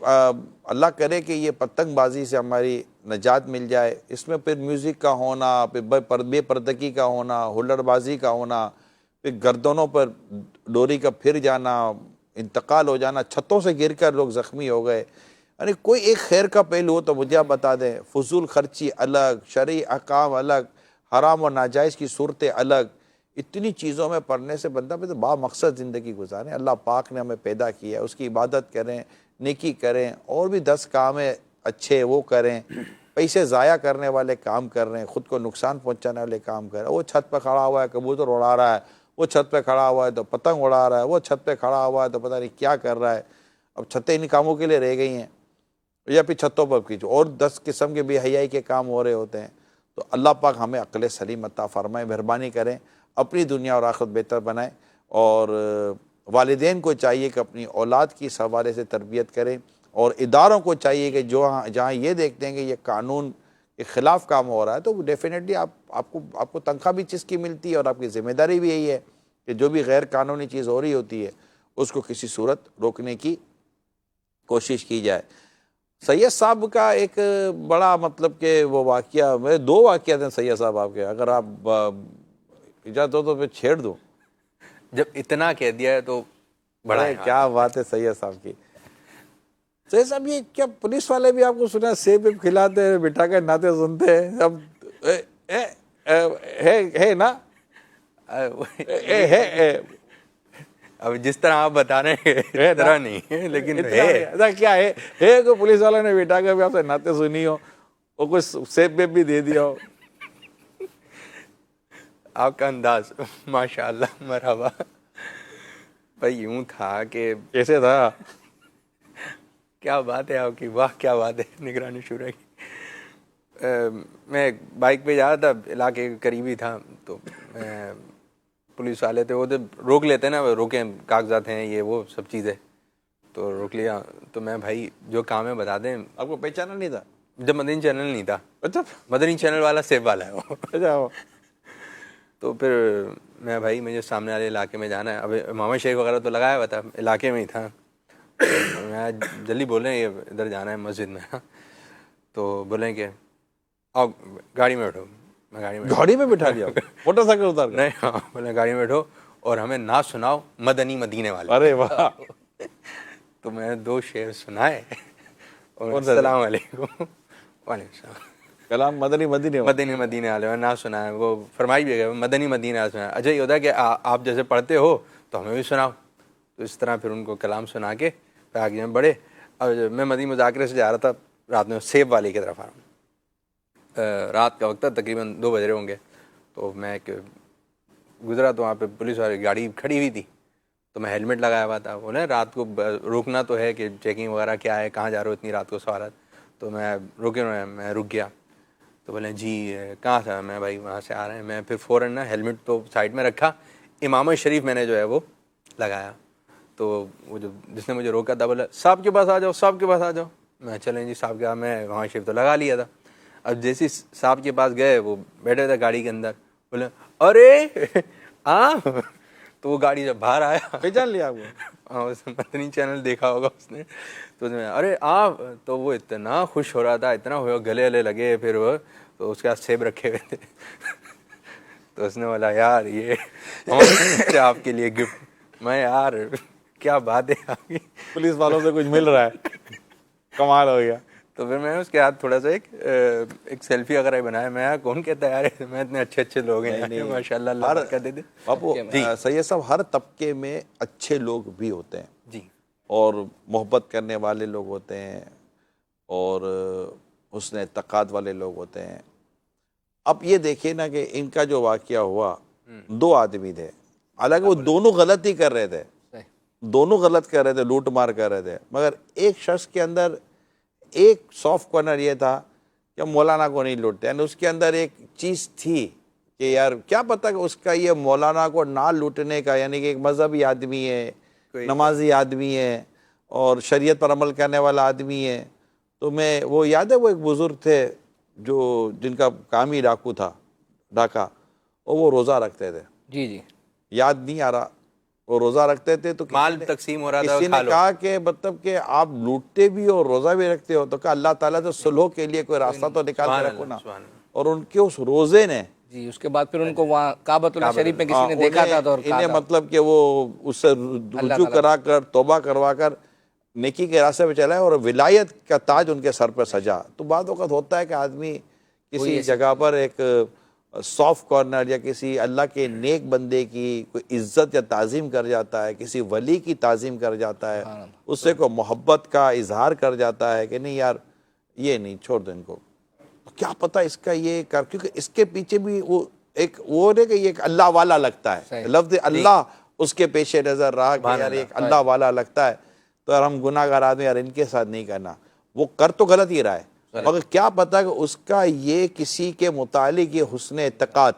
اللہ کرے کہ یہ پتنگ بازی سے ہماری نجات مل جائے، اس میں پھر میوزک کا ہونا، پھر بے پردگی کا ہونا، ہلڑ بازی کا ہونا، پھر گردنوں پر ڈوری کا پھر جانا، انتقال ہو جانا، چھتوں سے گر کر لوگ زخمی ہو گئے، یعنی کوئی ایک خیر کا پہلو ہو تو مجھے آپ بتا دیں، فضول خرچی الگ، شرعی احکام الگ، حرام و ناجائز کی صورتیں الگ، اتنی چیزوں میں پڑھنے سے بندہ پھر با مقصد زندگی گزاریں۔ اللہ پاک نے ہمیں پیدا کیا ہے، اس کی عبادت کریں، نیکی کریں، اور بھی 10 کام اچھے وہ کریں، پیسے ضائع کرنے والے کام کر رہے ہیں، خود کو نقصان پہنچانے والے کام کر رہے ہیں، وہ چھت پہ کھڑا ہوا ہے کبوتر اڑا رہا ہے، وہ چھت پہ کھڑا ہوا ہے تو پتنگ اڑا رہا ہے، وہ چھت پہ کھڑا ہوا ہے تو پتہ نہیں کیا کر رہا ہے۔ اب چھتیں ان کاموں کے لیے رہ گئی ہیں، یا پھر چھتوں پر کیجو اور 10 قسم کے بے حیائی کے کام ہو رہے ہوتے ہیں۔ تو اللہ پاک ہمیں عقل سلیم عطا فرمائے، مہربانی کریں، اپنی دنیا اور آخرت بہتر بنائیں، اور والدین کو چاہیے کہ اپنی اولاد کی اس حوالے سے تربیت کریں، اور اداروں کو چاہیے کہ جہاں یہ دیکھتے ہیں کہ یہ قانون کے خلاف کام ہو رہا ہے تو ڈیفینیٹلی آپ کو تنخواہ بھی چیز کی ملتی ہے، اور آپ کی ذمہ داری بھی یہی ہے کہ جو بھی غیر قانونی چیز ہو رہی ہوتی ہے اس کو کسی صورت روکنے کی کوشش کی جائے۔ سید صاحب کا ایک بڑا مطلب کہ وہ واقعہ، میرے 2 واقعات ہیں سید صاحب آپ کے، اگر آپ اجازت ہو تو پھر چھیڑ دوں۔ جب اتنا کہہ دیا ہے تو بڑا ہے، کیا بات ہے سید صاحب کی۔ سید صاحب یہ کیا پولیس والے بھی آپ کو سنا سیب کھلاتے ہیں، بٹھا کر نعتیں سنتے ہیں، اب ہے نا، اب جس طرح آپ بتا رہے ہیں اس طرح نہیں ہے، لیکن ایسا کیا ہے کہ پولیس والوں نے بٹھا کر بھی آپ سے نعتیں سنی ہو اور کچھ سیب بھی دے دیا ہو؟ آپ کا انداز ماشاء اللہ مرحبا بھائی یوں تھا کہ کیسے تھا؟ کیا بات ہے آپ کی، واہ کیا بات ہے نگرانی شورا کی۔ میں بائک پہ جا رہا تھا، علاقے قریبی تھا، تو پولیس والے تھے، وہ روک لیتے ہیں نا، روکیں کاغذات ہیں یہ وہ سب چیزیں، تو روک لیا۔ تو میں بھائی جو کام ہے بتا دیں۔ آپ کو پہچانا نہیں تھا؟ جب مدنی چینل نہیں تھا۔ اچھا، مدنی چینل والا سیب والا ہے وہ۔ اچھا، تو پھر میں بھائی مجھے سامنے والے علاقے میں جانا ہے، اب امام شیخ وغیرہ تو لگایا ہوا تھا، علاقے میں ہی تھا، میں جلدی بولیں یہ ادھر جانا ہے مسجد میں، تو بولیں کہ آؤ گاڑی میں بیٹھو۔ میں گاڑی میں بٹھا لیا، موٹر سائیکل اتار نہیں، ہاں بولے گاڑی میں بیٹھو اور ہمیں نعت سناؤ مدنی مدینے والے۔ ارے واہ! تو میں 2 شعر سنائے اور السلام علیکم، وعلیکم السلام، کلام مدنی مدینے والے میں نعت سنایا، وہ فرمائی بھی گئے مدنی مدینے والے سنایا۔ اچھا یہ ہوتا ہے کہ آپ جیسے پڑھتے ہو تو ہمیں بھی سناؤ، تو اس طرح پھر ان کو کلام سنا کے پھر آگے میں بڑھے۔ اور میں مدنی مذاکرے سے جا رہا تھا، رات میں سیب والے کی طرف آ رہا ہوں، رات کا وقت تھا، تقریباً 2 بج رہے ہوں گے، تو میں گزرا تو وہاں پہ پولیس والی گاڑی کھڑی ہوئی تھی، تو میں ہیلمٹ لگایا ہوا تھا. بولے رات کو روکنا تو ہے کہ چیکنگ وغیرہ کیا ہے, کہاں جا رہے ہو اتنی رات کو سوالات. تو میں رک گیا. تو بولے جی کہاں تھا میں, بھائی وہاں سے آ رہے ہیں. میں پھر فوراً نا ہیلمٹ تو سائڈ میں رکھا, امام شریف میں نے جو ہے وہ لگایا. تو وہ جو جس نے مجھے روکا تھا بولا صاحب کے پاس آ جاؤ, صاحب کے پاس آ جاؤ. میں چلیں جی صاحب کے, میں امام شریف تو لگا لیا تھا. اب جیسے صاحب کے پاس گئے, وہ بیٹھے تھے گاڑی کے اندر, بولے ارے تو وہ گاڑی جب باہر آیا پہچان لیا وہ, ہاں اس نے مدنی چینل دیکھا ہوگا اس نے, تو اس نے ارے تو وہ اتنا خوش ہو رہا تھا, اتنا ہوا, گلے لگے. پھر وہ تو اس کے ہاتھ سیب رکھے ہوئے تھے. تو اس نے بولا یار یہ آپ کے لیے گفٹ. میں یار کیا بات ہے آپ کی, پولیس والوں سے کچھ مل رہا ہے, کمال ہو گیا. تو پھر میں اس کے ہاتھ تھوڑا سا ایک سیلفی وغیرہ بنایا. میں کون کہتا ہے یار میں اتنے اچھے لوگ ہیں ماشاء اللہ, اللہ برکت دے دے. ابو سید صاحب, ہر طبقے میں اچھے لوگ بھی ہوتے ہیں جی, اور محبت کرنے والے لوگ ہوتے ہیں اور حسن اعتقاد والے لوگ ہوتے ہیں. اب یہ دیکھیے نا کہ ان کا جو واقعہ ہوا, 2 آدمی تھے, حالانکہ وہ دونوں غلط ہی کر رہے تھے, دونوں غلط کر رہے تھے, لوٹ مار کر رہے تھے, مگر ایک شخص کے اندر ایک سافٹ کارنر یہ تھا کہ مولانا کو نہیں لوٹتے. یعنی اس کے اندر ایک چیز تھی کہ یار کیا پتا کہ اس کا یہ مولانا کو نہ لوٹنے کا, یعنی کہ ایک مذہبی آدمی ہے, نمازی آدمی ہے اور شریعت پر عمل کرنے والا آدمی ہے. تو میں وہ یاد ہے, وہ ایک بزرگ تھے جو جن کا کام ہی ڈاکو تھا, ڈاکہ, اور وہ روزہ رکھتے تھے. جی یاد نہیں آ رہا, وہ روزہ رکھتے تھے. تو مال تقسیم ہو رہا تھا, کسی نے کہا کہ مطلب کہ آپ لوٹتے بھی اور روزہ بھی رکھتے ہو, تو کہ اللہ تعالیٰ سے صلح کے لیے کوئی راستہ تو نکال کے رکھو نا. اور ان کے اس روزے نے جی, اس کے بعد پھر ان کو وہاں کعبۃ اللہ شریف میں کسی نے دیکھا تھا تو انہیں مطلب کہ وہ اس سے رجوع کرا کر توبہ کروا کر نیکی کے راستے پہ چلائے اور ولایت کا تاج ان کے سر پہ سجا. تو بعض اوقات ہوتا ہے کہ آدمی کسی جگہ پر ایک سافٹ کارنر یا کسی اللہ کے نیک بندے کی کوئی عزت یا تعظیم کر جاتا ہے, کسی ولی کی تعظیم کر جاتا ہے, اس سے کوئی محبت کا اظہار کر جاتا ہے کہ نہیں یار یہ نہیں, چھوڑ دو ان کو. کیا پتہ اس کا یہ کر, کیونکہ اس کے پیچھے بھی وہ ایک وہ نہیں کہ یہ ایک اللہ والا لگتا ہے, لفظ اللہ اس کے پیش نظر رہا کہ یار ایک اللہ والا لگتا ہے, تو یار ہم گناہ گار آدمی, یار ان کے ساتھ نہیں کرنا. وہ کر تو غلط ہی رہا ہے, مگر کیا پتا کہ اس کا یہ کسی کے متعلق یہ حسن اعتقاد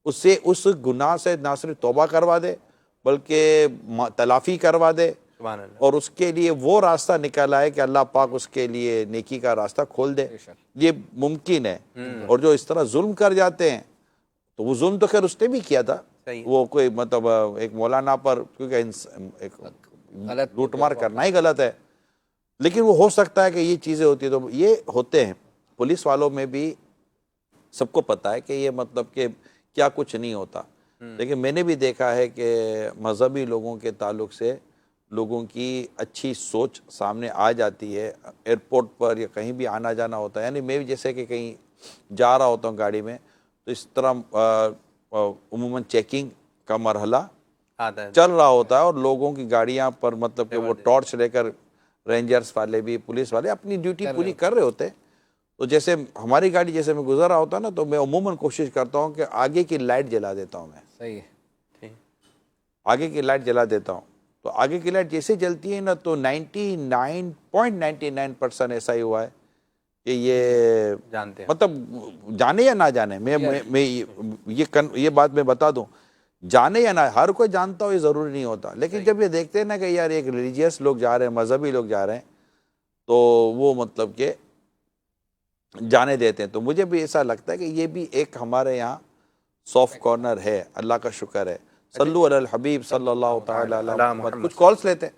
اسے اس گناہ سے نہ صرف توبہ کروا دے بلکہ تلافی کروا دے, اور اس کے لیے وہ راستہ نکل آئے کہ اللہ پاک اس کے لیے نیکی کا راستہ کھول دے. یہ ممکن ہے. اور جو اس طرح ظلم کر جاتے ہیں, تو وہ ظلم تو خیر اس نے بھی کیا تھا, وہ کوئی مطلب ایک مولانا پر, کیونکہ لوٹ مار کرنا ہی غلط ہے, لیکن وہ ہو سکتا ہے کہ یہ چیزیں ہوتی ہیں. تو یہ ہوتے ہیں پولیس والوں میں بھی, سب کو پتہ ہے کہ یہ مطلب کہ کیا کچھ نہیں ہوتا. لیکن میں نے بھی دیکھا ہے کہ مذہبی لوگوں کے تعلق سے لوگوں کی اچھی سوچ سامنے آ جاتی ہے. ایئرپورٹ پر یا کہیں بھی آنا جانا ہوتا ہے, یعنی میں بھی جیسے کہ کہیں جا رہا ہوتا ہوں گاڑی میں, تو اس طرح عموماً چیکنگ کا مرحلہ چل رہا ہوتا ہے, اور لوگوں کی گاڑیاں پر مطلب کہ وہ ٹارچ لے کر رینجرز والے بھی, پولیس والے اپنی ڈیوٹی پوری کر رہے ہوتے. تو جیسے ہماری گاڑی جیسے میں گزر رہا ہوتا نا, تو میں عموماً کوشش کرتا ہوں کہ آگے کی لائٹ جلا دیتا ہوں. میں صحیح ہے, آگے کی لائٹ جلا دیتا ہوں. تو آگے کی لائٹ جیسے جلتی ہے نا, تو 99.99% ایسا ہی ہوا ہے کہ یہ جانتے ہیں, مطلب جانے یا نہ جانے, میں یہ بات میں بتا دوں, جانے یا نہ, ہر کوئی جانتا ہو یہ ضروری نہیں ہوتا. لیکن جب یہ دیکھتے ہیں نا کہ یار ایک ریلیجیس لوگ جا رہے ہیں, مذہبی لوگ جا رہے ہیں, تو وہ مطلب کہ جانے دیتے ہیں. تو مجھے بھی ایسا لگتا ہے کہ یہ بھی ایک ہمارے یہاں سافٹ کارنر ہے. اللہ کا شکر ہے. صلو علی الحبیب صلی اللہ تعالی علی محمد. کچھ کالز لیتے ہیں.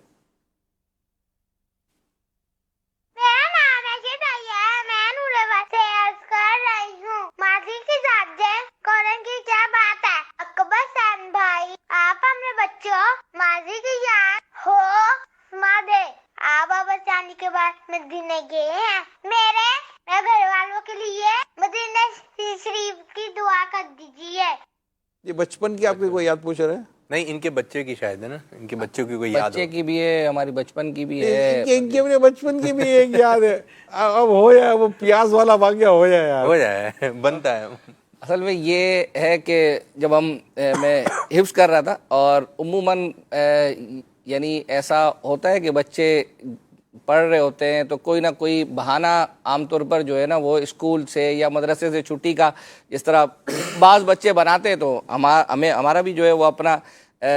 میرا نام ہے شدیہ, میں نوروا سے عرض کر رہی ہوں, ماضی کی سبجیکٹ قرآن کی کیا بات ہے؟ اکبر سین بھائی, آپ اپنے بچوں ماضی کی یاد ہو سما دے. آپ واپس جانے کے بعد مدینے گئے ہیں, میرے گھر والوں کے لیے مدینہ شریف کی دعا کر دیجیے. یہ بچپن کی آپ کی کوئی یاد پوچھ رہے ہیں؟ نہیں, ان کے بچے کی شاید ہے نا, ان کے بچوں کی کوئی یاد, بچے کی بھی ہے, ہماری بچپن کی بھی ہے, ان کی اپنے بچپن کی بھی ایک یاد ہے. اب ہو جائے وہ پیاز والا واقعہ, ہو جائے یار, ہو جائے, بنتا ہے. اصل میں یہ ہے کہ جب میں حفظ کر رہا تھا، اور عموماً یعنی ایسا ہوتا ہے کہ بچے پڑھ رہے ہوتے ہیں تو کوئی نہ کوئی بہانہ عام طور پر جو ہے نا وہ اسکول سے یا مدرسے سے چھٹی کا جس طرح بعض بچے بناتے ہیں، تو ہمارا بھی جو ہے وہ اپنا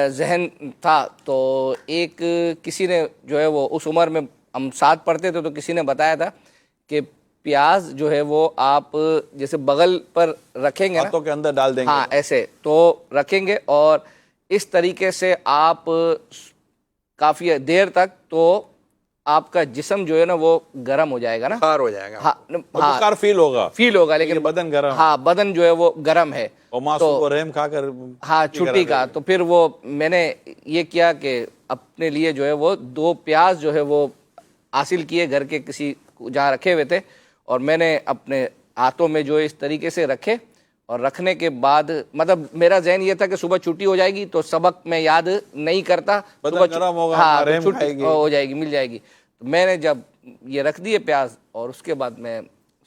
ذہن تھا. تو ایک کسی نے جو ہے وہ اس عمر میں ہم ساتھ پڑھتے تھے، تو کسی نے بتایا تھا کہ پیاز جو ہے وہ آپ جیسے بغل پر رکھیں گے، ہاتھوں کے اندر ڈال دیں گے، ہاں ایسے تو رکھیں گے، اور اس طریقے سے آپ کافی دیر تک تو آپ کا جسم جو ہے نا وہ گرم ہو جائے گا نا، بخار ہو جائے گا، بخار فیل ہوگا لیکن بدن گرم، ہاں بدن جو ہے وہ گرم ہے. اور معصوم کو رحم کھا کر ہاں چھٹی کا. تو پھر وہ میں نے یہ کیا کہ اپنے لیے جو ہے وہ 2 پیاز جو ہے وہ حاصل کیے گھر کے کسی جہاں رکھے ہوئے تھے، اور میں نے اپنے ہاتھوں میں جو اس طریقے سے رکھے، اور رکھنے کے بعد مطلب میرا ذہن یہ تھا کہ صبح چھٹی ہو جائے گی تو سبق میں یاد نہیں کرتا، بدن گرم ہوگا، ہاں رحم چھٹی کھائے گی، ہو جائے گی، مل جائے گی. تو میں نے جب یہ رکھ دیے پیاز، اور اس کے بعد میں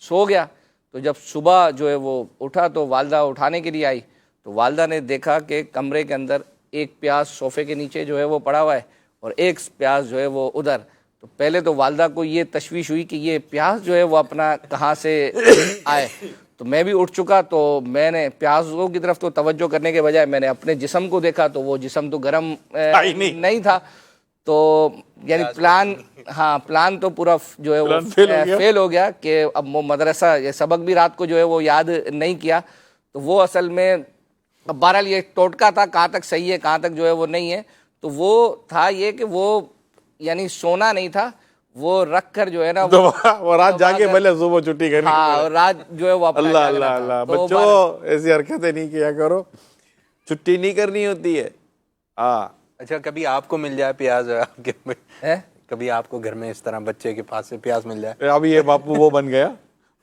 سو گیا. تو جب صبح جو ہے وہ اٹھا تو والدہ اٹھانے کے لیے آئی، تو والدہ نے دیکھا کہ کمرے کے اندر ایک پیاز صوفے کے نیچے جو ہے وہ پڑا ہوا ہے، اور ایک پیاز جو ہے وہ ادھر. تو پہلے تو والدہ کو یہ تشویش ہوئی کہ یہ پیاز جو ہے وہ اپنا کہاں سے آئے. تو میں بھی اٹھ چکا، تو میں نے پیازوں کی طرف تو توجہ کرنے کے بجائے میں نے اپنے جسم کو دیکھا، تو وہ جسم تو گرم نہیں تھا. تو یعنی پلان تو پورا جو ہے وہ فیل ہو گیا کہ اب وہ مدرسہ یہ سبق بھی رات کو جو ہے وہ یاد نہیں کیا. تو وہ اصل میں بہرحال یہ ٹوٹکا تھا، کہاں تک صحیح ہے کہاں تک جو ہے وہ نہیں ہے. تو وہ تھا یہ کہ وہ یعنی سونا نہیں تھا، وہ رکھ کر جو ہے نا وہ رات جاگے بھلے صبح چھٹی کرنی، ہاں رات جو ہے وہ اللہ اللہ اللہ. بچوں ایسی حرکتیں نہیں کیا کرو، چھٹی نہیں کرنی ہوتی ہے. ہاں اچھا کبھی آپ کو مل جائے پیاز، کبھی آپ کو گھر میں اس طرح بچے کے پاس سے پیاز مل جائے. اب یہ باپو وہ بن گیا.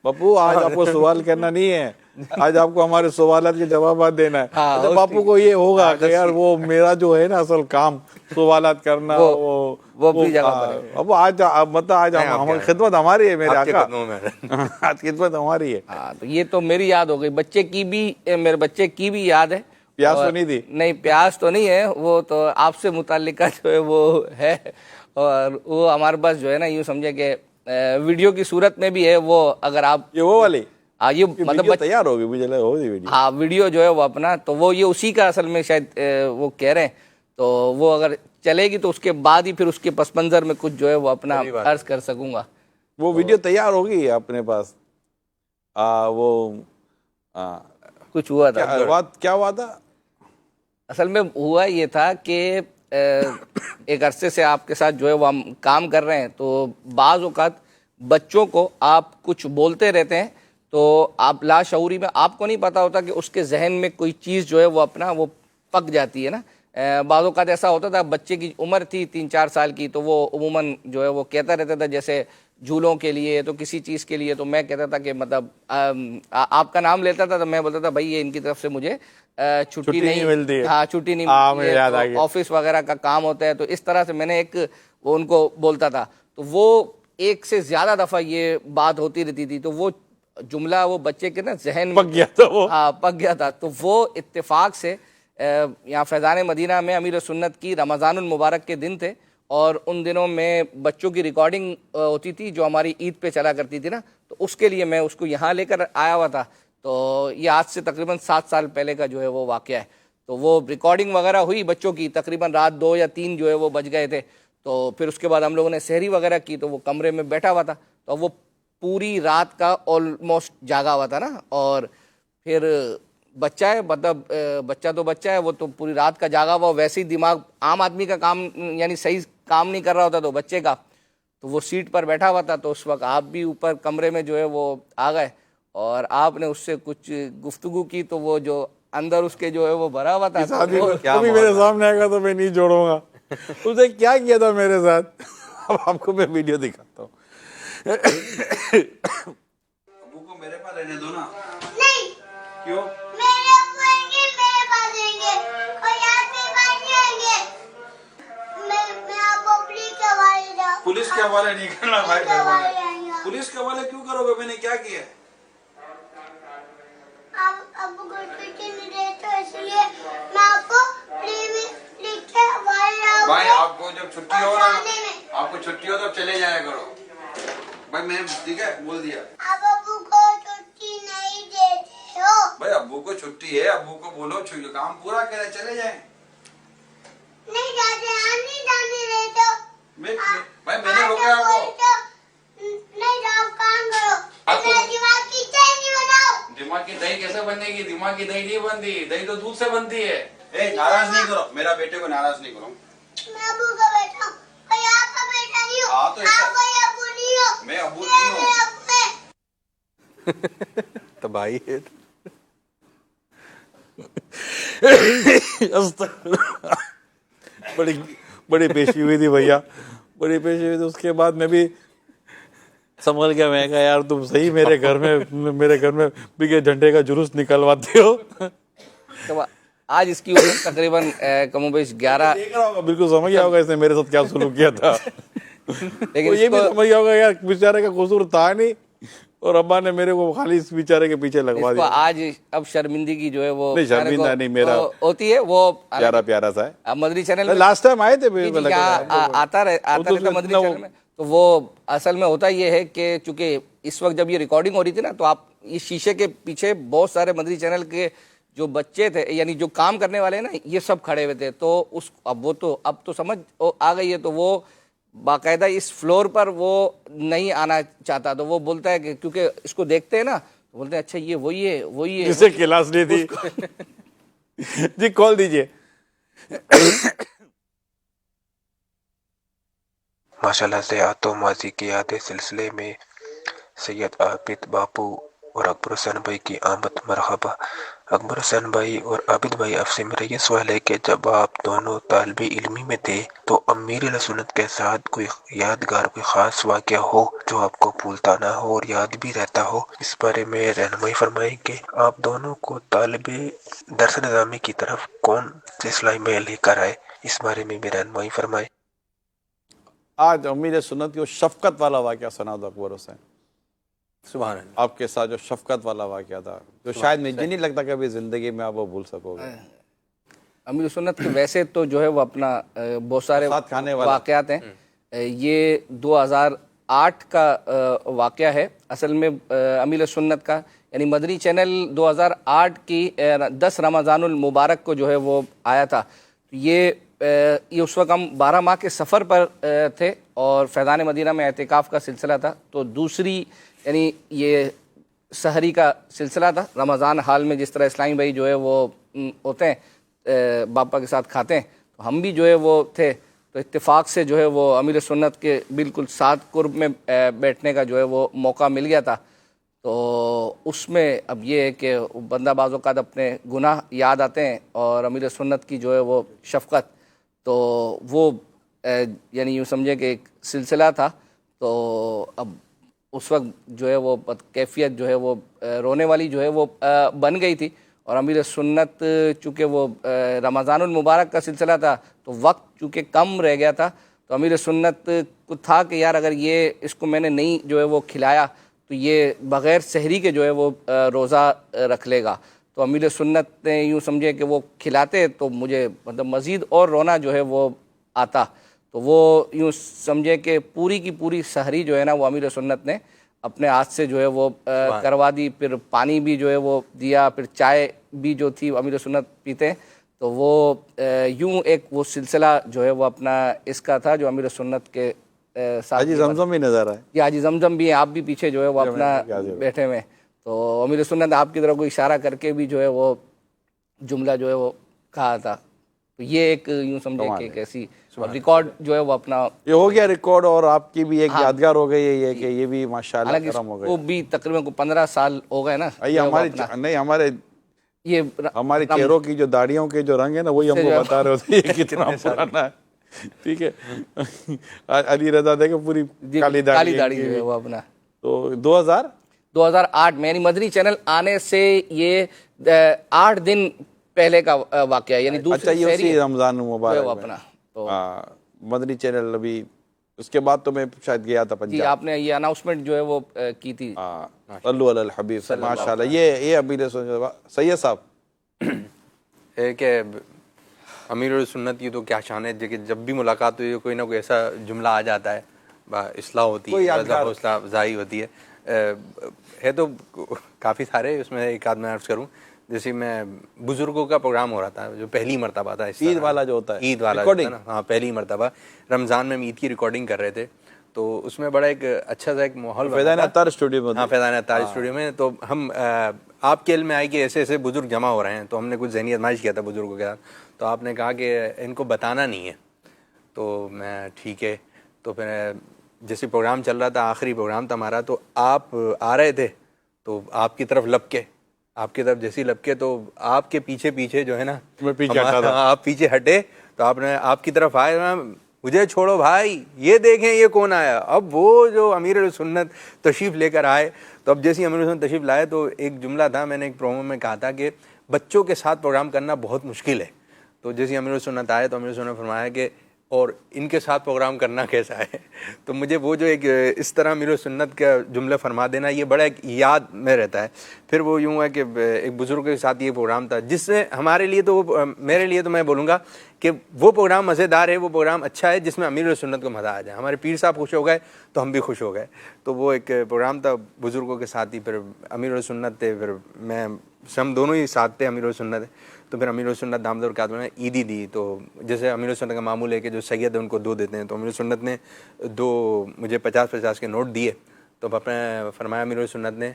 باپو آج آپ کو سوال کرنا نہیں ہے، آج آپ کو ہمارے سوالات کے جوابات دینا ہے. تو باپو کو یہ ہوگا کہ یار وہ میرا جو ہے نا اصل کام سوالات کرنا، وہ بھی جگہ پر. اب آج مطلب آج ہماری خدمت ہماری ہے، میرے آقا آج خدمت ہماری ہے. ہاں تو یہ تو میری یاد ہو گئی، بچے کی بھی، میرے بچے کی بھی یاد ہے. پیاز تو نہیں تھی؟ نہیں پیاز تو نہیں ہے، وہ تو آپ سے متعلقہ جو ہے وہ ہے. اور وہ ہمارے پاس جو ہے نا یوں سمجھے کہ ویڈیو کی صورت میں بھی ہے. وہ اگر آپ یہ وہ والی یہ مطلب تیار ہوگی مجھے لگا ہوگی ویڈیو، ہاں ویڈیو جو ہے وہ اپنا، تو وہ یہ اسی کا اصل میں شاید وہ کہہ رہے ہیں. تو وہ اگر چلے گی تو اس کے بعد ہی پھر اس کے پس منظر میں کچھ جو ہے وہ اپنا عرض کر سکوں گا. وہ ویڈیو تیار ہوگی اپنے پاس. وہ کچھ ہوا تھا، کیا ہوا تھا اصل میں ہوا یہ تھا کہ ایک عرصے سے آپ کے ساتھ جو ہے وہ ہم کام کر رہے ہیں. تو بعض اوقات بچوں کو آپ کچھ بولتے رہتے ہیں تو آپ لاشعوری میں آپ کو نہیں پتا ہوتا کہ اس کے ذہن میں کوئی چیز جو ہے وہ اپنا وہ پک جاتی ہے نا. بعض اوقات ایسا ہوتا تھا، بچے کی عمر تھی 3-4 سال کی، تو وہ عموماً جو ہے وہ کہتا رہتا تھا جیسے جھولوں کے لیے تو کسی چیز کے لیے. تو میں کہتا تھا کہ مطلب آپ کا نام لیتا تھا، تو میں بولتا تھا بھائی یہ ان کی طرف سے مجھے چھٹی نہیں ملتی، ہاں چھٹی نہیں ملتی، آفس وغیرہ کا کام ہوتا ہے. تو اس طرح سے میں نے ایک وہ ان کو بولتا تھا. تو وہ ایک سے زیادہ دفعہ یہ بات ہوتی رہتی تھی. تو وہ جملہ وہ بچے کے نا ذہن میں پک گیا تھا. تو وہ اتفاق سے یہاں فیضان مدینہ میں امیر سنت کی رمضان المبارک کے دن تھے، اور ان دنوں میں بچوں کی ریکارڈنگ ہوتی تھی جو ہماری عید پہ چلا کرتی تھی نا. تو اس کے لیے میں اس کو یہاں لے کر آیا ہوا تھا. تو یہ آج سے تقریباً 7 سال پہلے کا جو ہے وہ واقعہ ہے. تو وہ ریکارڈنگ وغیرہ ہوئی بچوں کی، تقریباً رات 2 یا 3 جو ہے وہ بج گئے تھے. تو پھر اس کے بعد ہم لوگوں نے سحری وغیرہ کی. تو وہ کمرے میں بیٹھا ہوا تھا، تو وہ پوری رات کا آلموسٹ جاگا ہوا تھا نا. اور پھر بچہ ہے، مطلب بچہ تو بچہ ہے، وہ تو پوری رات کا جاگا ہوا. ویسے ہی دماغ عام آدمی کا کام یعنی صحیح کام نہیں کر رہا ہوتا، تو بچے کا تو وہ سیٹ پر بیٹھا ہوا تھا. تو اس وقت آپ بھی اوپر کمرے میں جو ہے وہ آ گئے، اور آپ نے اس سے کچھ گفتگو کی. تو وہ جو اندر اس کے جو ہے وہ بھرا ہوا تھا، ابھی میرے سامنے آئے گا تو میں نہیں جوڑوں گا. اس نے کیا کیا تھا میرے ساتھ، اب آپ کو میں ویڈیو دکھاتا ہوں. ابو کو میرے پاس رہنے دو نا. نہیں، کیوں؟ میرے ابو آئیں گے میرے پاس رہیں گے، اور یہاں سے باہر نہیں آئیں گے. میں آپ کو پولیس کے حوالے جاؤں. پولیس کے حوالے نہیں کرنا بھائی. پولیس کے حوالے کیوں کرو گے؟ میں نے کیا کیا؟ ابو گھر پہ نہیں رہے تو اس لیے میں آپ کو لکھ کے بھائی آپ کو جب چھٹی ہو نا آپ کو چھٹی ہو تو چلے جایا کرو بھائی میں ٹھیک ہے بول دیا اب ابو کو چھٹی نہیں دیتے ہو بھائی ابو کو چھٹی ہے ابو کو بولو کام پورا کرے چلے جائیں نہیں جاتے نہیں جانے رہے تو بھائی میں نے روکا آپ کو نہیں جاؤ کام کرو دماغ کی چائے نہیں بناؤ دماغ کی دہی کیسے بنے گی دماغ کی دہی نہیں بنتی دہی تو دودھ سے بنتی ہے ناراض نہیں کرو میرا بیٹے کو ناراض نہیں کرو میں ابو کا بیٹا ہوں کوئی آپ کا بیٹا نہیں ہو ہاں تو آپ کوئی ابو نہیں ہو میں ابو نہیں ہوں تباہی ہے بڑی پیشی ہوئی تھی بھیا بڑی پیشی ہوئی تھی اس کے بعد میں بھی سنبھل گیا میں کہا یار تم صحیح میرے گھر میں بگے جھنڈے کا جلوس نکلواتے ہو آج اس کی عمر تقریباً کم و بیش 11 دیکھ رہا ہوگا بالکل سمجھ گیا ہوگا اس نے میرے ساتھ کیا سلوک کیا تھا لیکن یہ بھی سمجھ گیا ہوگا یار بیچارے کا قصور تھا نہیں اور ابا نے میرے کو خالی اس بیچارے کے پیچھے لگوا دیا آج اب شرمندگی جو ہے وہ نہیں شرمندہ نہیں میرا ہوتی ہے وہ پیارا سا ہے مدری چینل لاسٹ ٹائم آئے تھے آتا رہتا مدری چینل میں تو وہ اصل میں ہوتا یہ ہے کہ چونکہ اس وقت جب یہ ریکارڈنگ ہو رہی تھی نا تو آپ اس شیشے کے پیچھے بہت سارے مدری چینل کے جو بچے تھے یعنی جو کام کرنے والے نا یہ سب کھڑے ہوئے تھے تو اب تو سمجھ آ گئی ہے تو وہ باقاعدہ اس فلور پر وہ نہیں آنا چاہتا تو وہ بولتا ہے کہ کیونکہ اس کو دیکھتے ہیں نا تو بولتے ہیں اچھا یہ وہی ہے جسے کلاس لی تھی جی کال دیجئے ماشاءاللہ سے آتو ماضی کے یادیں سلسلے میں سید عابد باپو اور اکبر حسین بھائی کی آمد مرحبا اکبر حسین بھائی اور عابد بھائی آپ سے میرا یہ سوال ہے کہ جب آپ دونوں طالب علمی میں تھے تو امیر اہل سنت کے ساتھ کوئی یادگار کوئی خاص واقعہ ہو جو آپ کو بھولتا نہ ہو اور یاد بھی رہتا ہو اس بارے میں رہنمائی فرمائیں کہ آپ دونوں کو طالب درس نظامی کی طرف کون سلسلہ میں لے کر آئے اس بارے میں بھی رہنمائی فرمائیں آج امیر سنت کی وہ شفقت والا واقعہ سنا دو اکبر حسین سبحان اللہ آپ کے ساتھ جو شفقت والا واقعہ تھا جو شاید مجھے نہیں لگتا کہ ابھی زندگی میں آپ وہ بھول سکو گے امیر سنت کے ویسے تو جو ہے وہ اپنا بہت سارے ساتھ کھانے والا واقعات ہیں یہ 2008 کا واقعہ ہے اصل میں امیر سنت کا یعنی مدنی چینل 2008 کی 10 رمضان المبارک کو جو ہے وہ آیا تھا یہ اس وقت ہم 12 ماہ کے سفر پر تھے اور فیضان مدینہ میں اعتکاف کا سلسلہ تھا تو دوسری یعنی یہ سحری کا سلسلہ تھا رمضان حال میں جس طرح اسلامی بھائی جو ہے وہ ہوتے ہیں باپا کے ساتھ کھاتے ہیں تو ہم بھی جو ہے وہ تھے تو اتفاق سے جو ہے وہ امیر سنت کے بالکل ساتھ قرب میں بیٹھنے کا جو ہے وہ موقع مل گیا تھا تو اس میں اب یہ ہے کہ بندہ بعض اوقات اپنے گناہ یاد آتے ہیں اور امیر سنت کی جو ہے وہ شفقت تو وہ یعنی یوں سمجھے کہ ایک سلسلہ تھا تو اب اس وقت جو ہے وہ کیفیت جو ہے وہ رونے والی جو ہے وہ بن گئی تھی اور امیر سنت چونکہ وہ رمضان المبارک کا سلسلہ تھا تو وقت چونکہ کم رہ گیا تھا تو امیر سنت کو تھا کہ یار اگر یہ اس کو میں نے نہیں جو ہے وہ کھلایا تو یہ بغیر سحری کے جو ہے وہ روزہ رکھ لے گا تو امیر سنت نے یوں سمجھے کہ وہ کھلاتے تو مجھے مطلب مزید اور رونا جو ہے وہ آتا تو وہ یوں سمجھے کہ پوری کی پوری سحری جو ہے نا وہ امیر سنت نے اپنے ہاتھ سے جو ہے وہ کروا دی پھر پانی بھی جو ہے وہ دیا پھر چائے بھی جو تھی امیر سنت پیتے تو وہ یوں ایک وہ سلسلہ جو ہے وہ اپنا اس کا تھا جو امیر سنت کے ساتھ حاجی زمزم بھی نظر آئے یہ حاجی زمزم بھی ہیں آپ بھی پیچھے جو ہے وہ اپنا بیٹھے ہوئے تو امیر سنت آپ کی طرف کو اشارہ کر کے بھی جو ہے وہ جملہ جو ہے وہ کہا تھا تو یہ ایک یوں سمجھے کہ ایک ایسی ریکارڈ جو ہے وہ اپنا یہ ہو گیا ریکارڈ اور آپ کی بھی ایک یادگار ہو گئی ہے یہ کہ یہ بھی ماشاءاللہ کرم ہو گئی وہ بھی تقریباً 15 سال ہو گئے نا ہماری چہروں کی جو داڑیوں کے جو رنگ ہے نا وہی ہم کو بتا رہے ہوتے ہیں کتنا پرانا ہے ٹھیک ہے علی رضا دیکھے پوری کالی داڑھی جو ہے وہ اپنا تو 2008 میں یعنی مدنی چینل آنے سے یہ 8 دن پہلے کا واقعہ یعنی دوسری رمضان مبارک وہ اپنا تو مدنی چینل ابھی اس کے بعد تو میں شاید گیا تھا جی پنجاب. آپ نے یہ اناؤنسمنٹ جو ہے وہ کی تھی. صلو علی الحبیب. ماشاء اللہ. یہ امیر سنت سید صاحب ہے کہ امیر السنت کی تو کیا شان ہے کہ جب بھی ملاقات ہوئی کوئی نہ کوئی ایسا جملہ آ جاتا ہے, اصلاح ہوتی ہے, حوصلہ افزائی ہوتی ہے تو کافی سارے. اس میں ایک آدھ میں عرض کروں, جیسے میں بزرگوں کا پروگرام ہو رہا تھا جو پہلی مرتبہ تھا, عید والا جو ہوتا ہے, عید والا نا, ہاں پہلی مرتبہ رمضان میں ہم عید کی ریکارڈنگ کر رہے تھے, تو اس میں بڑا ایک اچھا سا ایک ماحول فیضان عطار اسٹوڈیو میں. ہاں فیضان عطار اسٹوڈیو میں. تو ہم آپ کے علم میں آئی کہ ایسے ایسے بزرگ جمع ہو رہے ہیں, تو ہم نے کچھ ذہنی آزمائش کیا تھا بزرگوں کے ساتھ. تو آپ نے کہا کہ ان کو بتانا نہیں ہے. تو میں ٹھیک ہے. تو پھر جیسے پروگرام چل رہا تھا, آخری پروگرام تھا ہمارا, تو آپ آ رہے تھے, تو آپ کی طرف لپکے, آپ کی طرف جیسی لپکے تو آپ کے پیچھے پیچھے جو ہے نا, آپ پیچھے ہٹے تو آپ نے آپ کی طرف آئے, مجھے چھوڑو بھائی, یہ دیکھیں یہ کون آیا. اب وہ جو امیر السنت تشریف لے کر آئے, تو اب جیسے امیر السنت تشریف لائے تو ایک جملہ تھا, میں نے ایک پرومو میں کہا تھا کہ بچوں کے ساتھ پروگرام کرنا بہت مشکل ہے. تو جیسے امیر السنت آئے تو امیر السنت نے فرمایا کہ اور ان کے ساتھ پروگرام کرنا کیسا ہے. تو مجھے وہ جو ایک اس طرح امیر السنت کا جملہ فرما دینا, یہ بڑا ایک یاد میں رہتا ہے. پھر وہ یوں ہے کہ ایک بزرگ کے ساتھ یہ پروگرام تھا, جس سے ہمارے لیے تو میرے لیے تو میں بولوں گا کہ وہ پروگرام مزیدار ہے, وہ پروگرام اچھا ہے جس میں امیر السنت کو مزہ آ جائے. ہمارے پیر صاحب خوش ہو گئے تو ہم بھی خوش ہو گئے. تو وہ ایک پروگرام تھا بزرگوں کے ساتھ ہی. پھر امیر السنت تھے, پھر میں, ہم دونوں ہی ساتھ تھے امیر السنت. تو پھر امیر السنت دامد برکاتہ نے عیدی دی. تو جیسے امیر السنت کا معمول ہے کہ جو سید ہے ان کو 2 دیتے ہیں, تو امیر السنت نے 2 مجھے 50-50 کے نوٹ دیے. تو آپ نے فرمایا امیر السنت نے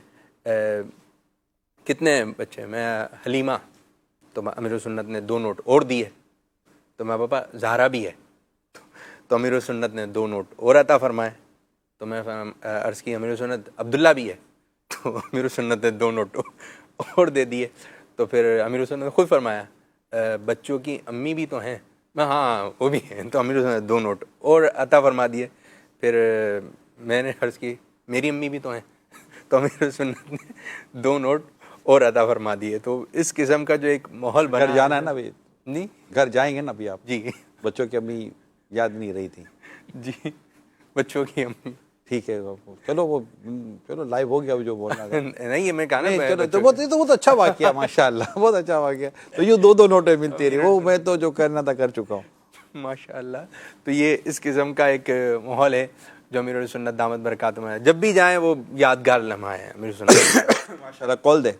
کتنے بچے, میں حلیمہ, تو امیر السنت نے 2 نوٹ اور دیے. تو میں پاپا زہرا بھی ہے, تو امیر السنت نے 2 نوٹ اور عطا فرمائے. تو میں عرض کی امیر السنت عبداللہ بھی ہے, تو امیر السنت نے 2 نوٹ اور دے دیے. تو پھر امیر السنت نے خود فرمایا بچوں کی امی بھی تو ہیں, میں ہاں وہ بھی ہیں. تو امیر السنت نے 2 نوٹ اور عطا فرما دیے. پھر میں نے عرض کی میری امی بھی تو ہیں, تو امیر السنت نے 2 نوٹ اور عطا فرما دیے. تو اس قسم کا جو ایک ماحول بنا. گھر جانا ہے نا ابھی, نہیں گھر جائیں گے نا ابھی آپ؟ جی. بچوں کی امی یاد نہیں رہی تھی. جی بچوں کی امی, ٹھیک ہے, چلو وہ چلو لائیو ہو گیا جو بولنا تھا. نہیں میں کہا نا, چلو تو بہت اچھا واقعہ, ماشاء اللہ بہت اچھا واقعہ. تو یوں 2 نوٹیں ملتی رہی, وہ میں تو جو کرنا تھا کر چکا ہوں ماشاء اللہ. تو یہ اس قسم کا ایک ماحول ہے جو امیر السنت دامت برکاتہ میں جب بھی جائیں وہ یادگار لمحہ ہے امیر السنت. ماشاء اللہ. کال دے.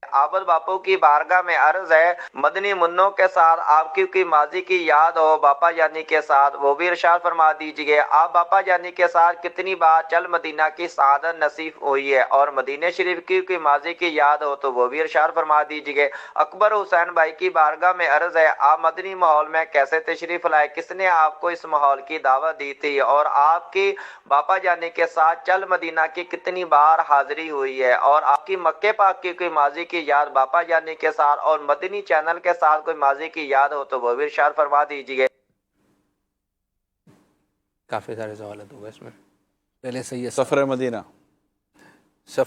عابد باپو کی بارگاہ میں عرض ہے, مدنی منوں کے ساتھ آپ کی ماضی کی یاد ہو باپا جانی کے ساتھ, وہ بھی ارشاد فرما دیجئے. آپ باپا جانی کے ساتھ کتنی بار چل مدینہ کی سعادت نصیب ہوئی ہے, اور مدینہ شریف کی ماضی کی یاد ہو تو وہ بھی ارشاد فرما دیجئے. اکبر حسین بھائی کی بارگاہ میں عرض ہے, آپ مدنی ماحول میں کیسے تشریف لائے, کس نے آپ کو اس ماحول کی دعوت دی تھی, اور آپ کی باپا جانی کے ساتھ چل مدینہ کی کتنی بار حاضری ہوئی ہے, اور آپ کی مکے پاک کی کوئی ماضی کی یاد باپا جانی کے ساتھ اور مدنی چینل کے ساتھ کوئی ماضی کی یاد ہو تو وہ بھی ارشاد فرما دیجیے. کافی سارے سوالات ہو گئے اس میں. پہلے سید سفر مدینہ,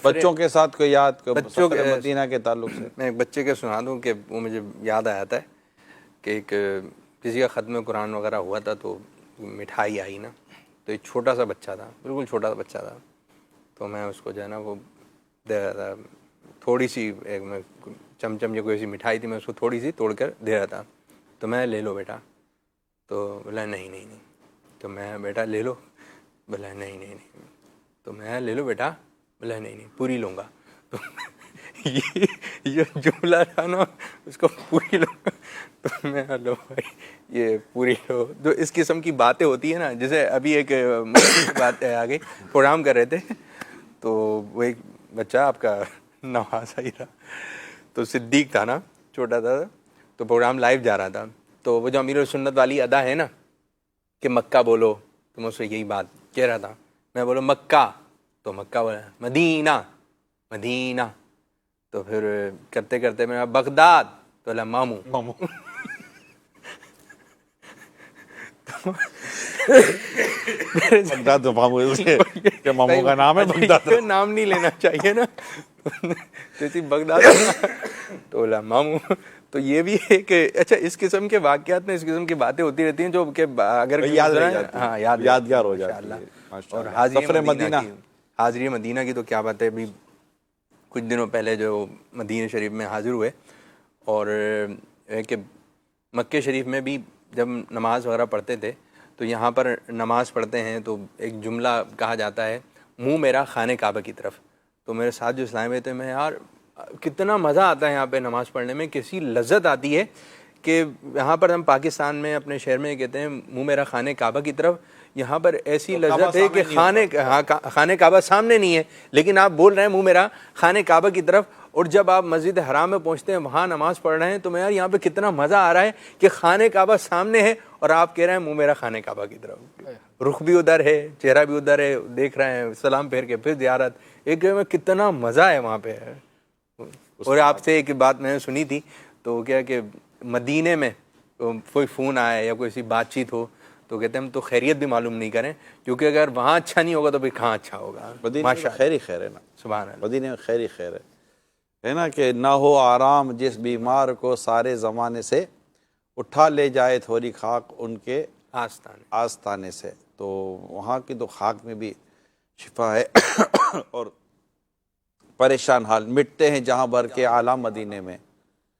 بچوں کے ساتھ کوئی یاد, بچوں سفر مدینہ کے تعلق سے میں ایک بچے کے سنا دوں کہ وہ مجھے یاد آیا تھا کہ ایک کسی کا ختم قرآن وغیرہ ہوا تھا, تو مٹھائی آئی نا, تو ایک چھوٹا سا بچہ تھا, بالکل چھوٹا سا بچہ تھا. تو میں اس کو جو ہے نا وہ دے رہا تھا, تھوڑی سی ایک میں چمچم یا کوئی ایسی مٹھائی تھی, میں اس کو تھوڑی سی توڑ کر دے رہا تھا. تو میں لے لو بیٹا, تو بولا نہیں. تو میں بیٹا لے لو, بولا نہیں. تو میں لے لو بیٹا, بولا نہیں پوری لوں گا. تو یہ جملہ تھا نا, اس کو پوری لوں گا. تو میں لو بھائی یہ پوری لو. تو اس قسم کی باتیں ہوتی ہیں نا, جیسے ابھی ایک بات آگے پروگرام کر رہے تھے, تو وہ ایک بچہ آپ کا نوازا ہی تھا, تو صدیق تھا نا, چھوٹا تھا, تو پروگرام لائیو جا رہا تھا. تو وہ جو امیر السنت والی ادا ہے نا کہ مکہ بولو, تو میں اس سے یہی بات کہہ رہا تھا. میں بولو مکہ, تو مکہ بولا, مدینہ. تو پھر کرتے کرتے میں بغداد, تو بولا مامو. بغداد تو مامو کا نام ہے, بغداد نام نہیں لینا چاہیے نا. بغداد تو بولا ماموں. تو یہ بھی ہے کہ اچھا اس قسم کے واقعات میں اس قسم کی باتیں ہوتی رہتی ہیں جو کہ اگر یاد رہ جاتی ہیں. ہاں یادگار ہو جاتی ہے. اور حاضری مدینہ کی تو کیا بات ہے. ابھی کچھ دنوں پہلے جو مدینہ شریف میں حاضر ہوئے, اور کہ مکہ شریف میں بھی جب نماز وغیرہ پڑھتے تھے تو یہاں پر نماز پڑھتے ہیں تو ایک جملہ کہا جاتا ہے, منہ میرا خانہ کعبہ کی طرف. تو میرے ساتھ جو اسلام میں تھے, میں یار کتنا مزہ آتا ہے یہاں پہ نماز پڑھنے میں, کیسی لذت آتی ہے کہ یہاں پر ہم پاکستان میں اپنے شہر میں کہتے ہیں منہ میرا خانہ کعبہ کی طرف, یہاں پر ایسی لذت ہے کہ خانہ کعبہ سامنے نہیں ہے لیکن آپ بول رہے ہیں منہ میرا خانہ کعبہ کی طرف. اور جب آپ مسجد حرام میں پہنچتے ہیں وہاں نماز پڑھ رہے ہیں تو میں یار یہاں پہ کتنا مزہ آ رہا ہے کہ خانہ کعبہ سامنے ہے اور آپ کہہ رہے ہیں منہ میرا خانہ کعبہ کی طرف. رخ بھی ادھر ہے, چہرہ بھی ادھر ہے, دیکھ رہے ہیں, سلام پھیر کے پھر زیارت. ایک میں کتنا مزہ ہے وہاں پہ. اور آپ سے ایک بات میں نے سنی تھی تو کیا کہ مدینے میں کوئی فون آئے یا کوئی ایسی بات چیت ہو تو کہتے ہیں ہم تو خیریت بھی معلوم نہیں کریں, کیونکہ اگر وہاں اچھا نہیں ہوگا تو پھر کہاں اچھا ہوگا. مدینہ میں خیر ہی خیر ہے نا. سبحان اللہ. مدینہ میں خیر ہی خیر ہے نا, کہ نہ ہو آرام جس بیمار کو سارے زمانے سے, اٹھا لے جائے تھوڑی خاک ان کے آستانے سے. تو وہاں کی تو خاک میں بھی شفا ہے. اور پریشان حال مٹتے ہیں جہاں بھر کے عالم مدینے میں,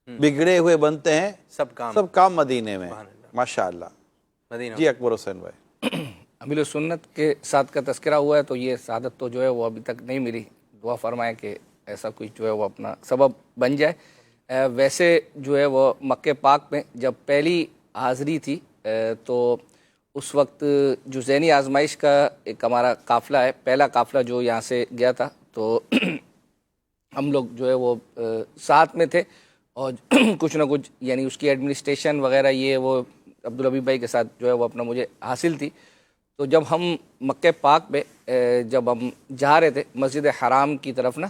بگڑے ہوئے بنتے ہیں سب کام مدینے میں. ماشاء اللہ. جی اکبر حسین بھائی. امیل سنت کے ساتھ کا تذکرہ ہوا ہے تو یہ سعادت تو جو ہے وہ ابھی تک نہیں ملی. دعا فرمائیں کہ ایسا کچھ جو ہے وہ اپنا سبب بن جائے. ویسے جو ہے وہ مکہ پاک میں جب پہلی حاضری تھی تو اس وقت جو ذہنی آزمائش کا ایک ہمارا قافلہ ہے, پہلا قافلہ جو یہاں سے گیا تھا, تو ہم لوگ جو ہے وہ ساتھ میں تھے اور کچھ نہ کچھ یعنی اس کی ایڈمنسٹریشن وغیرہ یہ وہ عبدالحبیب بھائی کے ساتھ جو ہے وہ اپنا مجھے حاصل تھی. تو جب ہم مکہ پاک میں جب ہم جا رہے تھے مسجد حرام کی طرف نا,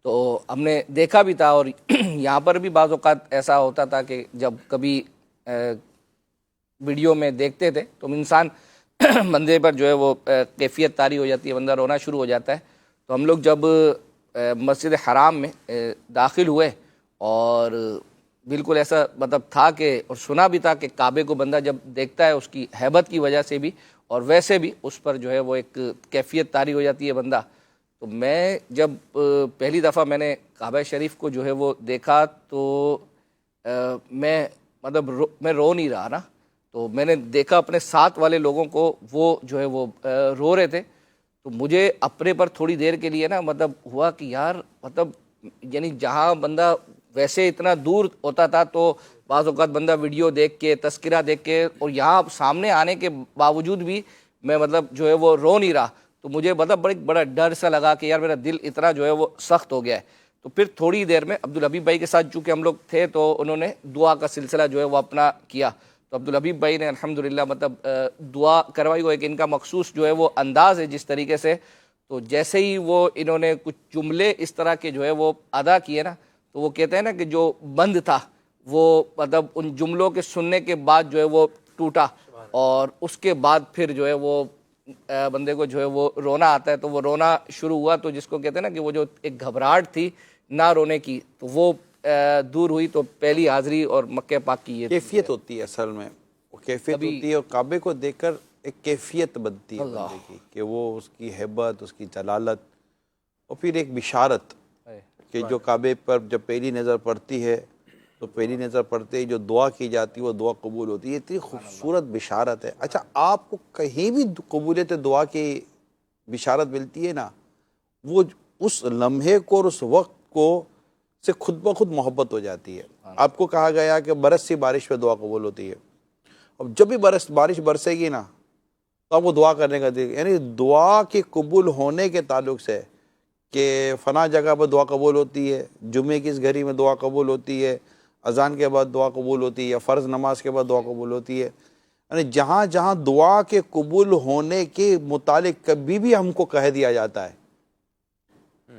تو ہم نے دیکھا بھی تھا اور یہاں پر بھی بعض اوقات ایسا ہوتا تھا کہ جب کبھی ویڈیو میں دیکھتے تھے تو انسان بندے پر جو ہے وہ کیفیت طاری ہو جاتی ہے, بندہ رونا شروع ہو جاتا ہے. تو ہم لوگ جب مسجد حرام میں داخل ہوئے اور بالکل ایسا مطلب تھا کہ, اور سنا بھی تھا کہ کعبے کو بندہ جب دیکھتا ہے اس کی ہیبت کی وجہ سے بھی اور ویسے بھی اس پر جو ہے وہ ایک کیفیت طاری ہو جاتی ہے بندہ. تو میں جب پہلی دفعہ میں نے کعبہ شریف کو جو ہے وہ دیکھا تو میں مطلب میں رو نہیں رہا نا. تو میں نے دیکھا اپنے ساتھ والے لوگوں کو, وہ جو ہے وہ رو رہے تھے. تو مجھے اپنے پر تھوڑی دیر کے لیے نا مطلب ہوا کہ یار مطلب یعنی جہاں بندہ ویسے اتنا دور ہوتا تھا تو بعض اوقات بندہ ویڈیو دیکھ کے تذکرہ دیکھ کے, اور یہاں سامنے آنے کے باوجود بھی میں مطلب جو ہے وہ رو نہیں رہا. تو مجھے مطلب بڑا ڈر سا لگا کہ یار میرا دل اتنا جو ہے وہ سخت ہو گیا ہے. تو پھر تھوڑی دیر میں عبدالحبیب بھائی کے ساتھ چونکہ ہم لوگ تھے تو انہوں نے دعا کا سلسلہ جو ہے وہ اپنا کیا. تو عبدالحبیب بھائی نے الحمدللہ مطلب دعا کروائی. وہ ایک ان کا مخصوص جو ہے وہ انداز ہے جس طریقے سے, تو جیسے ہی وہ انہوں نے کچھ جملے اس طرح کے جو ہے وہ ادا کیے نا, تو وہ کہتے ہیں نا کہ جو بند تھا وہ مطلب ان جملوں کے سننے کے بعد جو ہے وہ ٹوٹا, اور اس کے بعد پھر جو ہے وہ بندے کو جو ہے وہ رونا آتا ہے. تو وہ رونا شروع ہوا, تو جس کو کہتے ہیں نا کہ وہ جو ایک گھبراہٹ تھی نہ رونے کی تو وہ دور ہوئی. تو پہلی حاضری اور مکہ پاک کی یہ کیفیت ہوتی ہے اصل میں, وہ کیفیت ہوتی ہے, اور کعبے کو دیکھ کر ایک کیفیت بنتی ہے بندے کی کہ وہ اس کی ہیبت, اس کی جلالت, اور پھر ایک بشارت کہ جو کعبے پر جب پہلی نظر پڑتی ہے تو پہلی نظر پڑتے ہی جو دعا کی جاتی ہے وہ دعا قبول ہوتی ہے. اتنی خوبصورت بشارت ہے. اچھا آپ کو کہیں بھی قبولیت دعا کی بشارت ملتی ہے نا, وہ اس لمحے کو اور اس وقت کو سے خود بخود محبت ہو جاتی ہے. آپ کو کہا گیا کہ برس سی بارش پہ دعا قبول ہوتی ہے. اب جب بھی بارش برسے گی نا تو آپ کو دعا کرنے کا دل, یعنی دعا کے قبول ہونے کے تعلق سے کہ فلاں جگہ پر دعا قبول ہوتی ہے, جمعے کی اس گھڑی میں دعا قبول ہوتی ہے, اذان کے بعد دعا قبول ہوتی ہے, یا فرض نماز کے بعد دعا قبول ہوتی ہے. یعنی جہاں جہاں دعا کے قبول ہونے کے متعلق کبھی بھی ہم کو کہہ دیا جاتا ہے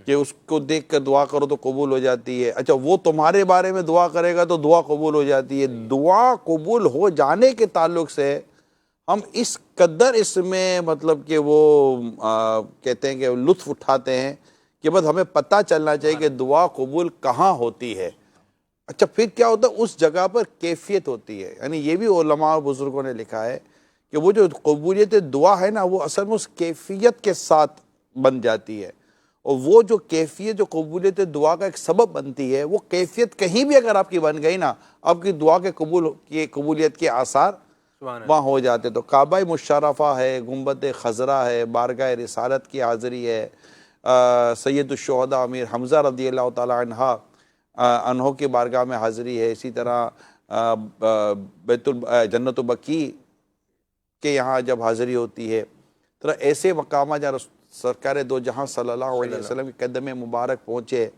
کہ اس کو دیکھ کر دعا کرو تو قبول ہو جاتی ہے, اچھا وہ تمہارے بارے میں دعا کرے گا تو دعا قبول ہو جاتی ہے. دعا قبول ہو جانے کے تعلق سے ہم اس قدر اس میں مطلب کہ وہ کہتے ہیں کہ لطف اٹھاتے ہیں کہ بس ہمیں پتہ چلنا چاہیے کہ دعا قبول کہاں ہوتی ہے. اچھا پھر کیا ہوتا ہے؟ اس جگہ پر کیفیت ہوتی ہے. یعنی یہ بھی علماء اور بزرگوں نے لکھا ہے کہ وہ جو قبولیت دعا ہے نا، وہ اصل میں اس کیفیت کے ساتھ بن جاتی ہے. اور وہ جو کیفیت جو قبولیت دعا کا ایک سبب بنتی ہے، وہ کیفیت کہیں بھی اگر آپ کی بن گئی نا، آپ کی دعا کے قبولیت کے آثار وہاں ہو جاتے. تو کعبہ مشرفہ ہے، گنبد خضرا ہے، بارگاہ رسالت کی حاضری ہے، سید الشہداء امیر حمزہ رضی اللہ تعالی عنہ کی بارگاہ میں حاضری ہے. اسی طرح جنت البقیع کے یہاں جب حاضری ہوتی ہے، تو ایسے مقامات جہاں سرکار دو جہاں صلی اللہ علیہ وسلم کے قدم مبارک پہنچے،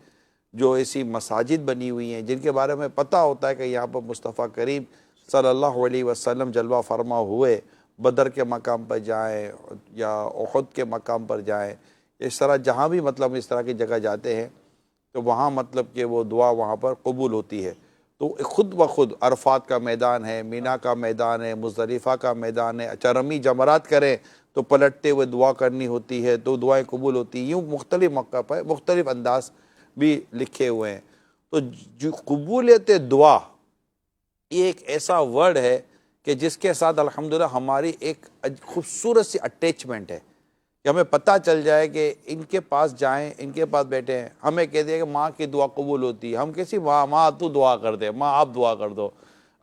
جو ایسی مساجد بنی ہوئی ہیں جن کے بارے میں پتہ ہوتا ہے کہ یہاں پر مصطفیٰ کریم صلی اللہ علیہ وسلم جلوہ فرما ہوئے، بدر کے مقام پر جائیں یا احد کے مقام پر جائیں، اس طرح جہاں بھی مطلب اس طرح کی جگہ جاتے ہیں تو وہاں مطلب کہ وہ دعا وہاں پر قبول ہوتی ہے. تو خود بخود عرفات کا میدان ہے، مینا کا میدان ہے، مزدلفہ کا میدان ہے. اچھا رمی جمرات کریں تو پلٹتے ہوئے دعا کرنی ہوتی ہے تو دعائیں قبول ہوتی ہیں. یوں مختلف موقع پر مختلف انداز بھی لکھے ہوئے ہیں. تو جو قبولیت دعا یہ ایک ایسا ورڈ ہے کہ جس کے ساتھ الحمدللہ ہماری ایک خوبصورت سی اٹیچمنٹ ہے کہ ہمیں پتہ چل جائے کہ ان کے پاس جائیں، ان کے پاس بیٹھے ہیں، ہمیں کہہ دیا کہ ماں کی دعا قبول ہوتی ہے. ہم کسی ماں تو دعا کر دے، ماں آپ دعا کر دو.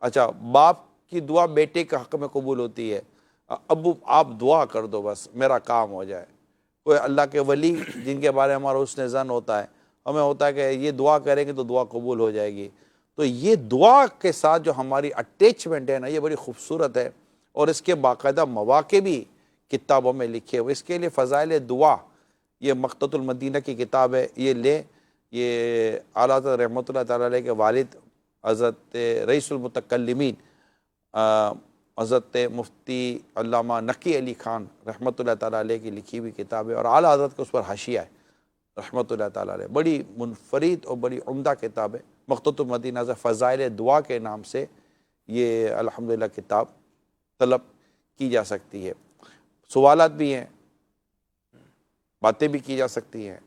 اچھا باپ کی دعا بیٹے کے حق میں قبول ہوتی ہے، ابو آپ دعا کر دو بس میرا کام ہو جائے. کوئی اللہ کے ولی جن کے بارے میں ہمارا حسن ظن ہوتا ہے، ہمیں ہوتا ہے کہ یہ دعا کریں گے تو دعا قبول ہو جائے گی. تو یہ دعا کے ساتھ جو ہماری اٹیچمنٹ ہے نا، یہ بڑی خوبصورت ہے. اور اس کے باقاعدہ مواقع بھی کتابوں میں لکھے ہوئے. اس کے لیے فضائل دعا یہ مقتۃ المدینہ کی کتاب ہے، یہ لیں. یہ اعلیٰ حضرت رحمۃ اللہ تعالیٰ علیہ کے والد حضرت رئیس المتکلمین حضرت مفتی علامہ نقی علی خان رحمۃ اللہ تعالیٰ علیہ کی لکھی ہوئی کتاب ہے، اور اعلیٰ حضرت کو اس پر حاشیہ ہے رحمۃ اللہ تعالیٰ علیہ. بڑی منفرد اور بڑی عمدہ کتاب ہے مقتۃ المدینہ سے فضائل دعا کے نام سے. یہ الحمدللہ کتاب طلب کی جا سکتی ہے. سوالات بھی ہیں، باتیں بھی کی جا سکتی ہیں.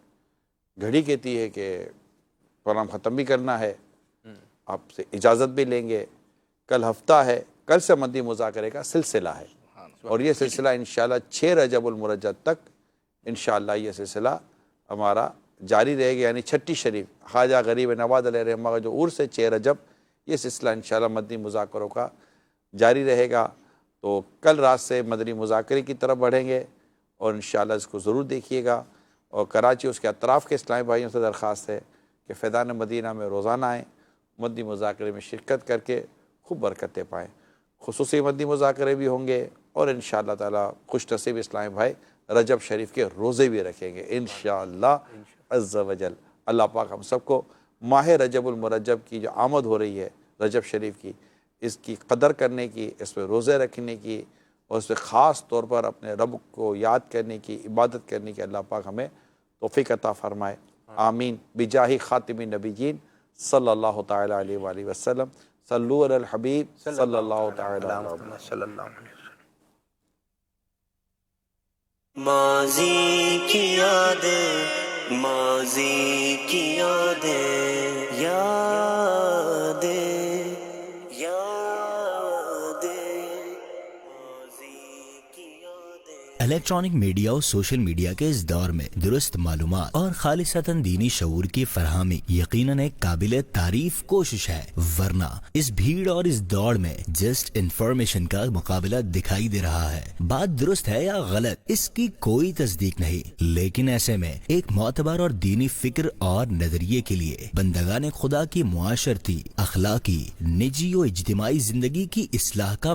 گھڑی کہتی ہے کہ پروگرام ختم بھی کرنا ہے، آپ سے اجازت بھی لیں گے. کل ہفتہ ہے، کل سے مدنی مذاکرے کا سلسلہ ہے، اور یہ سلسلہ انشاءاللہ 6 رجب المرجب تک انشاءاللہ یہ سلسلہ ہمارا جاری رہے گا. یعنی چھٹی شریف خواجہ غریب نواز علیہ رحمہ کا جو عرس ہے 6 رجب، یہ سلسلہ انشاءاللہ مدنی مذاکروں کا جاری رہے گا. تو کل رات سے مدنی مذاکرے کی طرف بڑھیں گے، اور انشاءاللہ اس کو ضرور دیکھیے گا. اور کراچی اس کے اطراف کے اسلامی بھائیوں سے درخواست ہے کہ فیضان مدینہ میں روزانہ آئیں، مدنی مذاکرے میں شرکت کر کے خوب برکتیں پائیں. خصوصی مدنی مذاکرے بھی ہوں گے، اور انشاءاللہ تعالیٰ خوش نصیب اسلامی بھائی رجب شریف کے روزے بھی رکھیں گے انشاءاللہ عز و جل. اللہ پاک ہم سب کو ماہ رجب المرجب کی جو آمد ہو رہی ہے رجب شریف کی، اس کی قدر کرنے کی، اس پہ روزے رکھنے کی، اور اس پہ خاص طور پر اپنے رب کو یاد کرنے کی، عبادت کرنے کی اللہ پاک ہمیں توفیق عطا فرمائے. آمین. بجاہ خاتم النبیین صلی اللہ تعالی علیہ وآلہ وسلم. صلو علی الحبیب صلی اللہ تعالی علیہ وسلم. ماضی کی یادیں، ماضی کی یادیں، یادیں الیکٹرانک میڈیا اور سوشل میڈیا کے اس دور میں درست معلومات اور خالصتاً دینی شعور کی فراہمی یقیناً ایک قابل تعریف کوشش ہے، ورنہ اس بھیڑ اور اس دوڑ میں جسٹ انفارمیشن کا مقابلہ دکھائی دے رہا ہے. بات درست ہے یا غلط اس کی کوئی تصدیق نہیں، لیکن ایسے میں ایک معتبر اور دینی فکر اور نظریے کے لیے بندگان خدا کی معاشرتی، اخلاقی، نجی و اجتماعی زندگی کی اصلاح کا